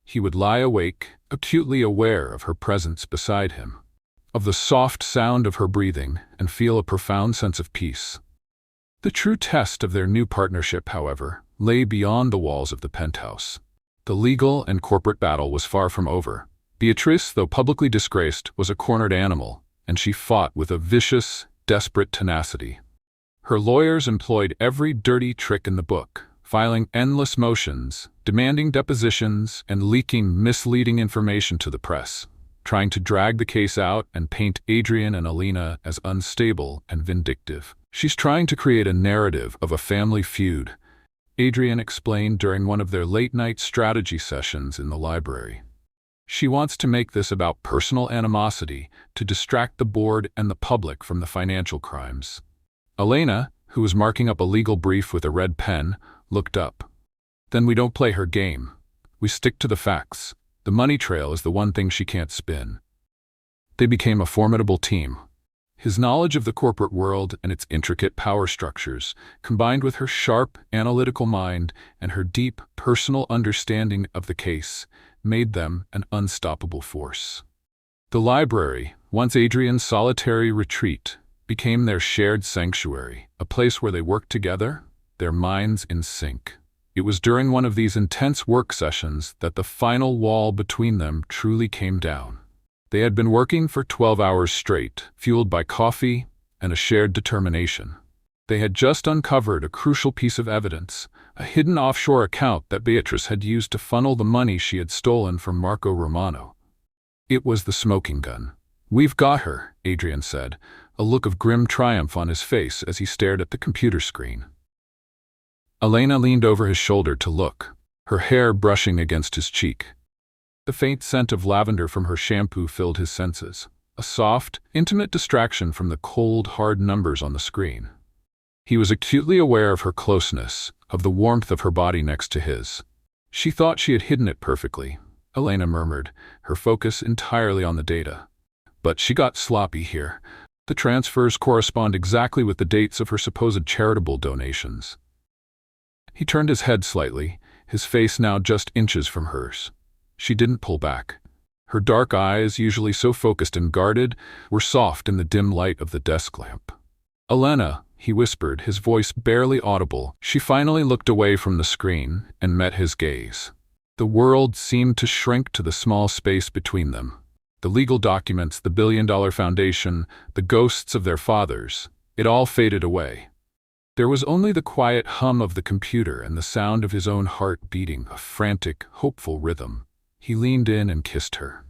He would lie awake, acutely aware of her presence beside him, of the soft sound of her breathing, and feel a profound sense of peace. The true test of their new partnership, however, lay beyond the walls of the penthouse. The legal and corporate battle was far from over. Beatrice, though publicly disgraced, was a cornered animal, and she fought with a vicious, desperate tenacity. Her lawyers employed every dirty trick in the book, filing endless motions, demanding depositions, and leaking misleading information to the press, trying to drag the case out and paint Adrian and Elena as unstable and vindictive. "She's trying to create a narrative of a family feud," Adrian explained during one of their late-night strategy sessions in the library. "She wants to make this about personal animosity to distract the board and the public from the financial crimes." Elena, who was marking up a legal brief with a red pen, looked up. "Then we don't play her game. We stick to the facts. The money trail is the one thing she can't spin." They became a formidable team. His knowledge of the corporate world and its intricate power structures, combined with her sharp, analytical mind and her deep, personal understanding of the case, made them an unstoppable force. The library, once Adrian's solitary retreat, became their shared sanctuary, a place where they worked together, their minds in sync. It was during one of these intense work sessions that the final wall between them truly came down. They had been working for 12 hours straight, fueled by coffee and a shared determination. They had just uncovered a crucial piece of evidence, a hidden offshore account that Beatrice had used to funnel the money she had stolen from Marco Romano. It was the smoking gun. "We've got her," Adrian said, a look of grim triumph on his face as he stared at the computer screen. Elena leaned over his shoulder to look, her hair brushing against his cheek. The faint scent of lavender from her shampoo filled his senses, a soft, intimate distraction from the cold, hard numbers on the screen. He was acutely aware of her closeness, of the warmth of her body next to his. "She thought she had hidden it perfectly," Elena murmured, her focus entirely on the data. "But she got sloppy here. The transfers correspond exactly with the dates of her supposed charitable donations." He turned his head slightly, his face now just inches from hers. She didn't pull back. Her dark eyes, usually so focused and guarded, were soft in the dim light of the desk lamp. "Elena," he whispered, his voice barely audible. She finally looked away from the screen and met his gaze. The world seemed to shrink to the small space between them. The legal documents, the billion-dollar foundation, the ghosts of their fathers, it all faded away. There was only the quiet hum of the computer and the sound of his own heart beating, a frantic, hopeful rhythm. He leaned in and kissed her.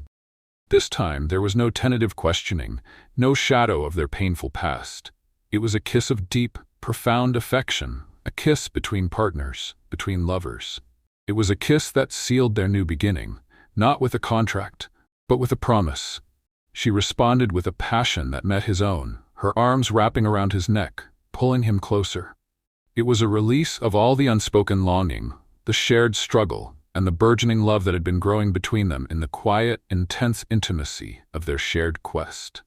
This time there was no tentative questioning, no shadow of their painful past. It was a kiss of deep, profound affection, a kiss between partners, between lovers. It was a kiss that sealed their new beginning, not with a contract, but with a promise. She responded with a passion that met his own, her arms wrapping around his neck, pulling him closer. It was a release of all the unspoken longing, the shared struggle, and the burgeoning love that had been growing between them in the quiet, intense intimacy of their shared quest.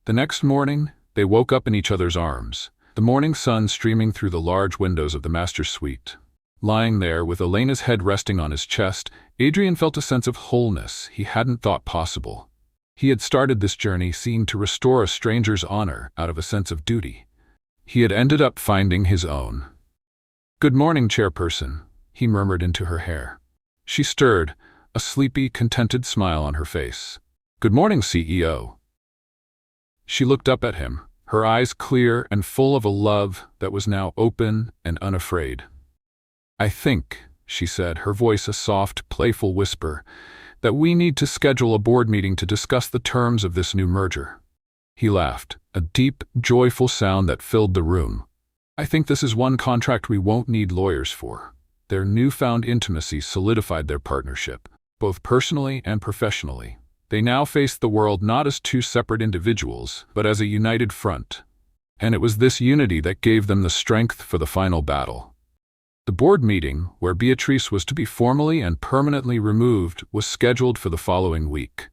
The next morning, they woke up in each other's arms, the morning sun streaming through the large windows of the master's suite. Lying there, with Elena's head resting on his chest, Adrian felt a sense of wholeness he hadn't thought possible. He had started this journey seeking to restore a stranger's honor out of a sense of duty. He had ended up finding his own. "Good morning, chairperson," he murmured into her hair. She stirred, a sleepy, contented smile on her face. "Good morning, CEO." She looked up at him, her eyes clear and full of a love that was now open and unafraid. "I think," she said, her voice a soft, playful whisper, "that we need to schedule a board meeting to discuss the terms of this new merger." He laughed, a deep, joyful sound that filled the room. "I think this is one contract we won't need lawyers for." Their newfound intimacy solidified their partnership, both personally and professionally. They now faced the world not as two separate individuals, but as a united front. And it was this unity that gave them the strength for the final battle. The board meeting, where Beatrice was to be formally and permanently removed, was scheduled for the following week.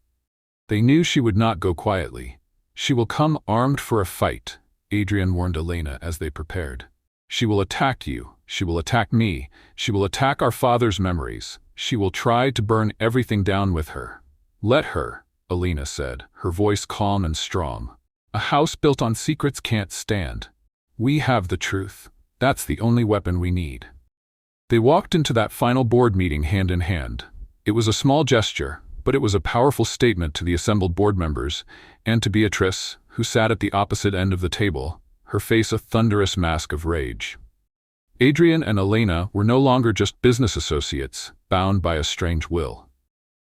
They knew she would not go quietly. "She will come armed for a fight," Adrian warned Elena as they prepared. "She will attack you. She will attack me. She will attack our father's memories. She will try to burn everything down with her." "Let her," Elena said, her voice calm and strong. "A house built on secrets can't stand. We have the truth. That's the only weapon we need." They walked into that final board meeting hand in hand. It was a small gesture, but it was a powerful statement to the assembled board members, and to Beatrice, who sat at the opposite end of the table, her face a thunderous mask of rage. Adrian and Elena were no longer just business associates, bound by a strange will.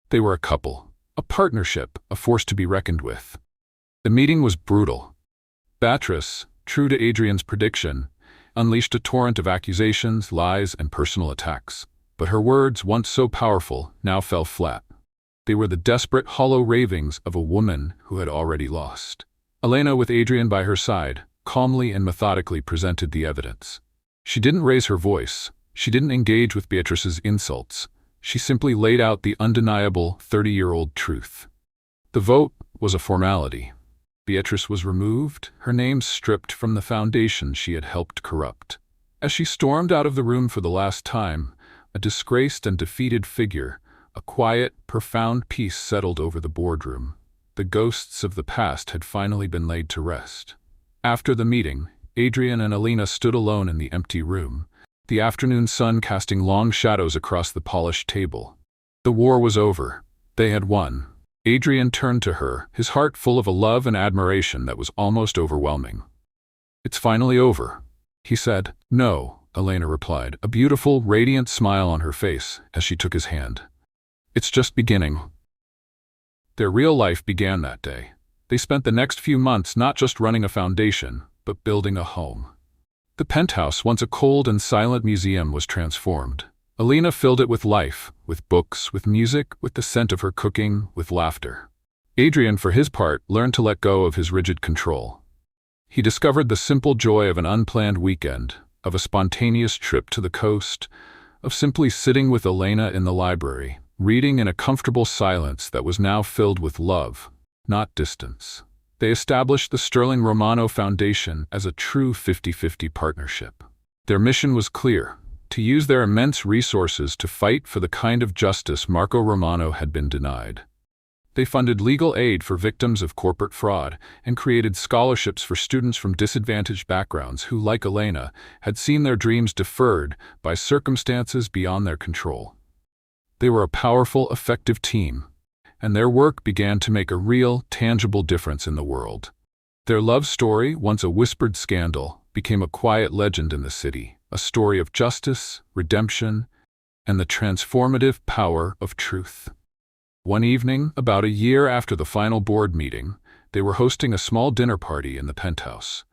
They were a couple, a partnership, a force to be reckoned with. The meeting was brutal. Beatrice, true to Adrian's prediction, unleashed a torrent of accusations, lies, and personal attacks. But her words, once so powerful, now fell flat. They were the desperate, hollow ravings of a woman who had already lost. Elena, with Adrian by her side, calmly and methodically presented the evidence. She didn't raise her voice. She didn't engage with Beatrice's insults. She simply laid out the undeniable 30-year-old truth. The vote was a formality. Beatrice was removed, her name stripped from the foundation she had helped corrupt. As she stormed out of the room for the last time, a disgraced and defeated figure, a quiet, profound peace settled over the boardroom. The ghosts of the past had finally been laid to rest. After the meeting, Adrian and Elena stood alone in the empty room, the afternoon sun casting long shadows across the polished table. The war was over. They had won. Adrian turned to her, his heart full of a love and admiration that was almost overwhelming. "It's finally over," he said. "No," Elena replied, a beautiful, radiant smile on her face as she took his hand. "It's just beginning." Their real life began that day. They spent the next few months not just running a foundation, but building a home. The penthouse, once a cold and silent museum, was transformed. Elena filled it with life, with books, with music, with the scent of her cooking, with laughter. Adrian, for his part, learned to let go of his rigid control. He discovered the simple joy of an unplanned weekend, of a spontaneous trip to the coast, of simply sitting with Elena in the library, reading in a comfortable silence that was now filled with love, not distance. They established the Sterling Romano Foundation as a true 50-50 partnership. Their mission was clear: to use their immense resources to fight for the kind of justice Marco Romano had been denied. They funded legal aid for victims of corporate fraud and created scholarships for students from disadvantaged backgrounds who, like Elena, had seen their dreams deferred by circumstances beyond their control. They were a powerful, effective team, and their work began to make a real, tangible difference in the world. Their love story, once a whispered scandal, became a quiet legend in the city, a story of justice, redemption, and the transformative power of truth. One evening, about a year after the final board meeting, they were hosting a small dinner party in the penthouse.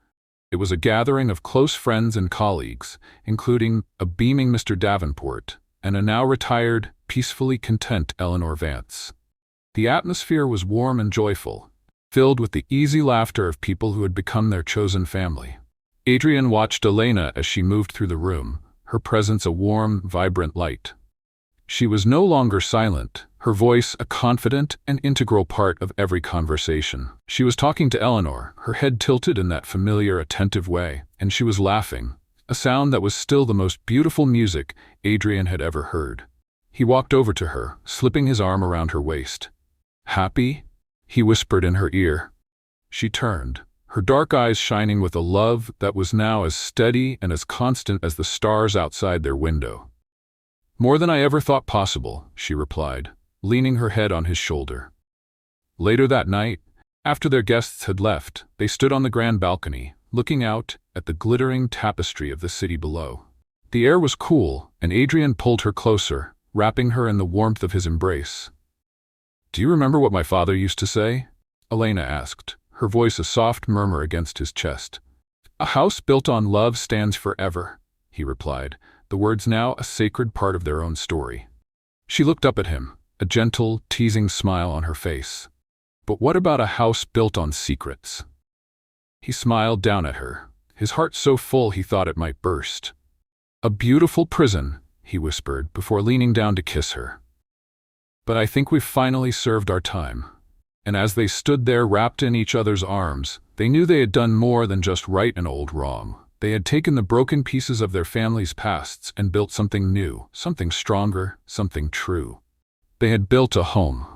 It was a gathering of close friends and colleagues, including a beaming Mr. Davenport and a now retired, peacefully content Eleanor Vance. The atmosphere was warm and joyful, filled with the easy laughter of people who had become their chosen family. Adrian watched Elena as she moved through the room, her presence a warm, vibrant light. She was no longer silent, her voice a confident and integral part of every conversation. She was talking to Eleanor, her head tilted in that familiar, attentive way, and she was laughing, a sound that was still the most beautiful music Adrian had ever heard. He walked over to her, slipping his arm around her waist. "Happy?" he whispered in her ear. She turned, her dark eyes shining with a love that was now as steady and as constant as the stars outside their window. "More than I ever thought possible," she replied, leaning her head on his shoulder. Later that night, after their guests had left, they stood on the grand balcony, looking out at the glittering tapestry of the city below. The air was cool, and Adrian pulled her closer, wrapping her in the warmth of his embrace. "Do you remember what my father used to say?" Elena asked, her voice a soft murmur against his chest. "A house built on love stands forever," he replied, the words now a sacred part of their own story. She looked up at him, a gentle, teasing smile on her face. "But what about a house built on secrets?" He smiled down at her, his heart so full he thought it might burst. "A beautiful prison," he whispered before leaning down to kiss her. "But I think we've finally served our time." And as they stood there wrapped in each other's arms, they knew they had done more than just right an old wrong. They had taken the broken pieces of their family's pasts and built something new, something stronger, something true. They had built a home.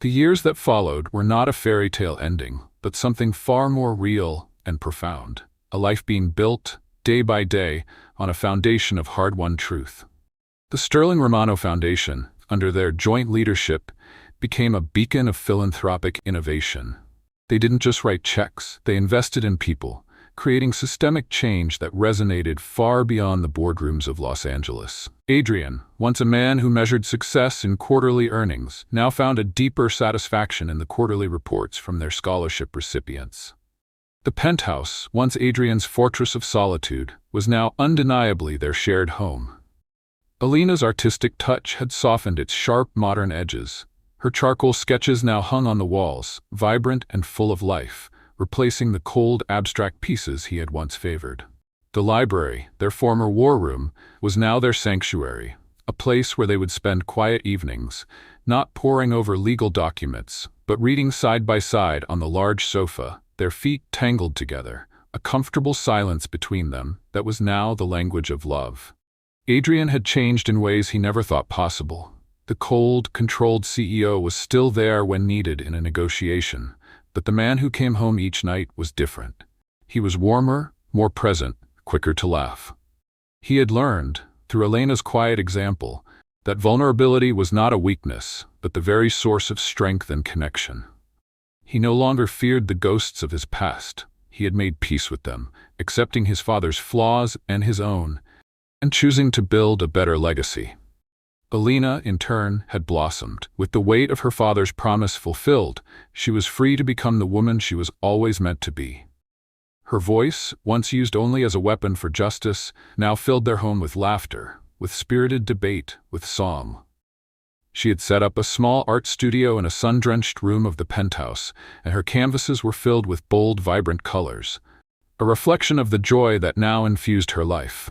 The years that followed were not a fairy tale ending, but something far more real and profound. A life being built, day by day, on a foundation of hard-won truth. The Sterling Romano Foundation, under their joint leadership, became a beacon of philanthropic innovation. They didn't just write checks, they invested in people, creating systemic change that resonated far beyond the boardrooms of Los Angeles. Adrian, once a man who measured success in quarterly earnings, now found a deeper satisfaction in the quarterly reports from their scholarship recipients. The penthouse, once Adrian's fortress of solitude, was now undeniably their shared home. Alina's artistic touch had softened its sharp modern edges. Her charcoal sketches now hung on the walls, vibrant and full of life, replacing the cold, abstract pieces he had once favored. The library, their former war room, was now their sanctuary, a place where they would spend quiet evenings, not poring over legal documents, but reading side by side on the large sofa, their feet tangled together, a comfortable silence between them that was now the language of love. Adrian had changed in ways he never thought possible. The cold, controlled CEO was still there when needed in a negotiation, but the man who came home each night was different. He was warmer, more present, quicker to laugh. He had learned, through Elena's quiet example, that vulnerability was not a weakness, but the very source of strength and connection. He no longer feared the ghosts of his past. He had made peace with them, accepting his father's flaws and his own, and choosing to build a better legacy. Elena, in turn, had blossomed. With the weight of her father's promise fulfilled, she was free to become the woman she was always meant to be. Her voice, once used only as a weapon for justice, now filled their home with laughter, with spirited debate, with song. She had set up a small art studio in a sun-drenched room of the penthouse, and her canvases were filled with bold, vibrant colors, a reflection of the joy that now infused her life.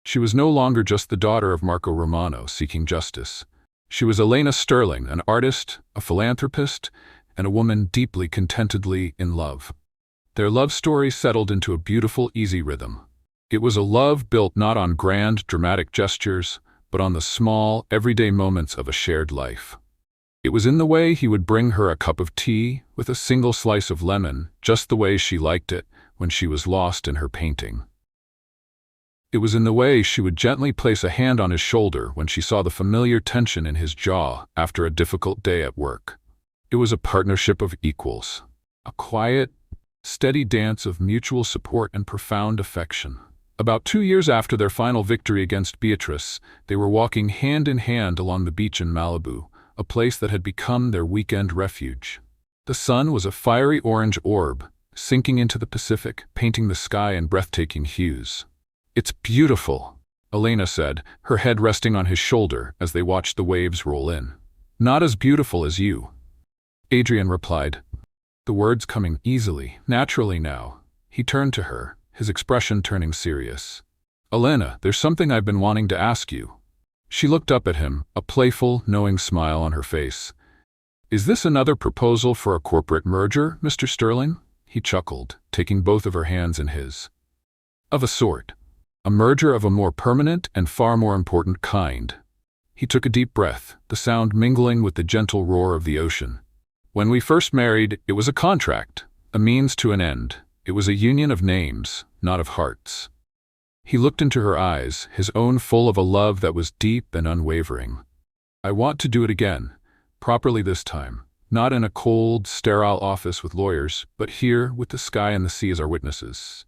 She was no longer just the daughter of Marco Romano seeking justice. She was Elena Sterling, an artist, a philanthropist, and a woman deeply contentedly in love. Their love story settled into a beautiful, easy rhythm. It was a love built not on grand, dramatic gestures, but on the small, everyday moments of a shared life. It was in the way he would bring her a cup of tea with a single slice of lemon, just the way she liked it when she was lost in her painting. It was in the way she would gently place a hand on his shoulder when she saw the familiar tension in his jaw after a difficult day at work. It was a partnership of equals, a quiet, steady dance of mutual support and profound affection. About 2 years after their final victory against Beatrice, they were walking hand in hand along the beach in Malibu, a place that had become their weekend refuge. The sun was a fiery orange orb, sinking into the Pacific, painting the sky in breathtaking hues. "It's beautiful," Elena said, her head resting on his shoulder as they watched the waves roll in. "Not as beautiful as you," Adrian replied, the words coming easily, naturally now. He turned to her, his expression turning serious. "Elena, there's something I've been wanting to ask you." She looked up at him, a playful, knowing smile on her face. "Is this another proposal for a corporate merger, Mr. Sterling?" He chuckled, taking both of her hands in his. "Of a sort. A merger of a more permanent and far more important kind." He took a deep breath, the sound mingling with the gentle roar of the ocean. "When we first married, it was a contract, a means to an end. It was a union of names, not of hearts." He looked into her eyes, his own full of a love that was deep and unwavering. "I want to do it again, properly this time. Not in a cold, sterile office with lawyers, but here with the sky and the sea as our witnesses.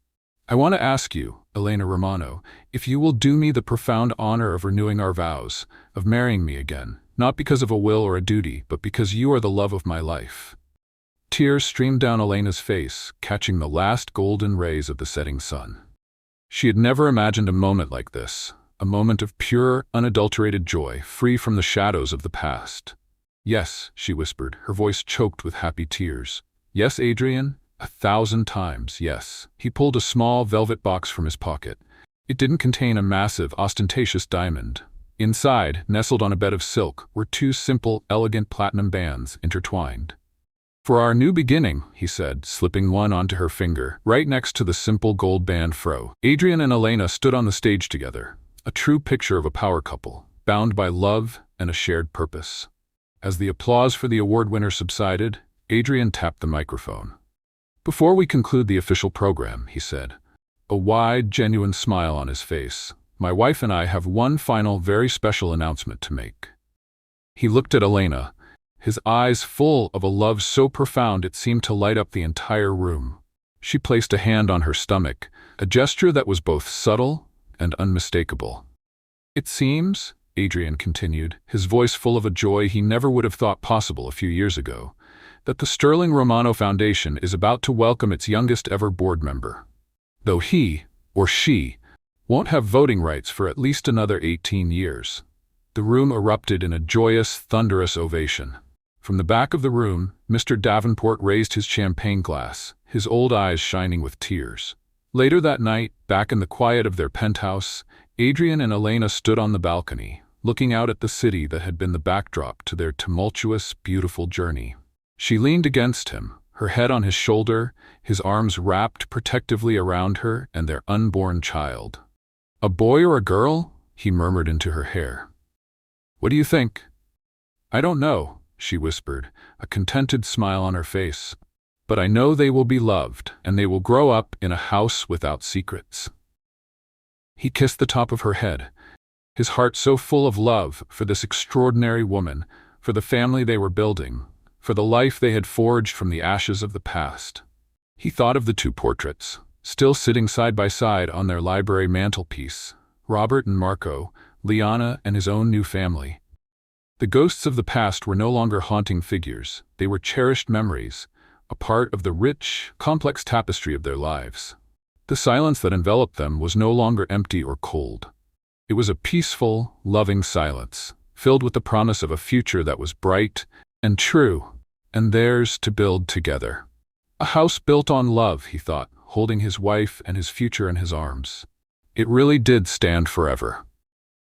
I want to ask you, Elena Romano, if you will do me the profound honor of renewing our vows, of marrying me again, not because of a will or a duty, but because you are the love of my life." Tears streamed down Elena's face, catching the last golden rays of the setting sun. She had never imagined a moment like this, a moment of pure, unadulterated joy, free from the shadows of the past. "Yes," she whispered, her voice choked with happy tears. "Yes, Adrian, 1,000 times, yes." He pulled a small velvet box from his pocket, It didn't contain a massive, ostentatious diamond. Inside, nestled on a bed of silk, were two simple, elegant platinum bands intertwined. "For our new beginning," he said, slipping one onto her finger, right next to the simple gold band fro. Adrian and Elena stood on the stage together, a true picture of a power couple, bound by love and a shared purpose. As the applause for the award winner subsided, Adrian tapped the microphone. "Before we conclude the official program," he said, a wide, genuine smile on his face, "my wife and I have one final, very special announcement to make." He looked at Elena, his eyes full of a love so profound it seemed to light up the entire room. She placed a hand on her stomach, a gesture that was both subtle and unmistakable. "It seems," Adrian continued, his voice full of a joy he never would have thought possible a few years ago, "that the Sterling Romano Foundation is about to welcome its youngest ever board member. Though he, or she, won't have voting rights for at least another 18 years. The room erupted in a joyous, thunderous ovation. From the back of the room, Mr. Davenport raised his champagne glass, his old eyes shining with tears. Later that night, back in the quiet of their penthouse, Adrian and Elena stood on the balcony, looking out at the city that had been the backdrop to their tumultuous, beautiful journey. She leaned against him, her head on his shoulder, his arms wrapped protectively around her and their unborn child. "A boy or a girl?" he murmured into her hair. "What do you think?" "I don't know," she whispered, a contented smile on her face. "But I know they will be loved, and they will grow up in a house without secrets." He kissed the top of her head, his heart so full of love for this extraordinary woman, for the family they were building, for the life they had forged from the ashes of the past. He thought of the two portraits, still sitting side by side on their library mantelpiece, Robert and Marco, Liana and his own new family. The ghosts of the past were no longer haunting figures, they were cherished memories, a part of the rich, complex tapestry of their lives. The silence that enveloped them was no longer empty or cold. It was a peaceful, loving silence, filled with the promise of a future that was bright and true, and theirs to build together. A house built on love, he thought, holding his wife and his future in his arms. It really did stand forever.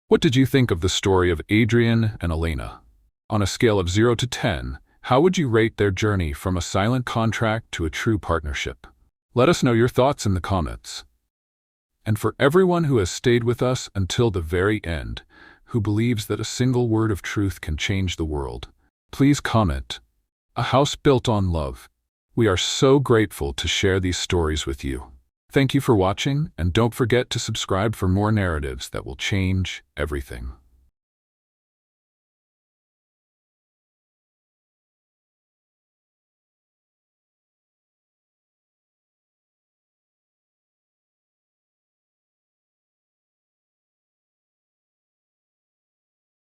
What did you think of the story of Adrian and Elena? On a scale of 0 to 10, how would you rate their journey from a silent contract to a true partnership? Let us know your thoughts in the comments. And for everyone who has stayed with us until the very end, who believes that a single word of truth can change the world, please comment, "A house built on love." We are so grateful to share these stories with you. Thank you for watching, and don't forget to subscribe for more narratives that will change everything.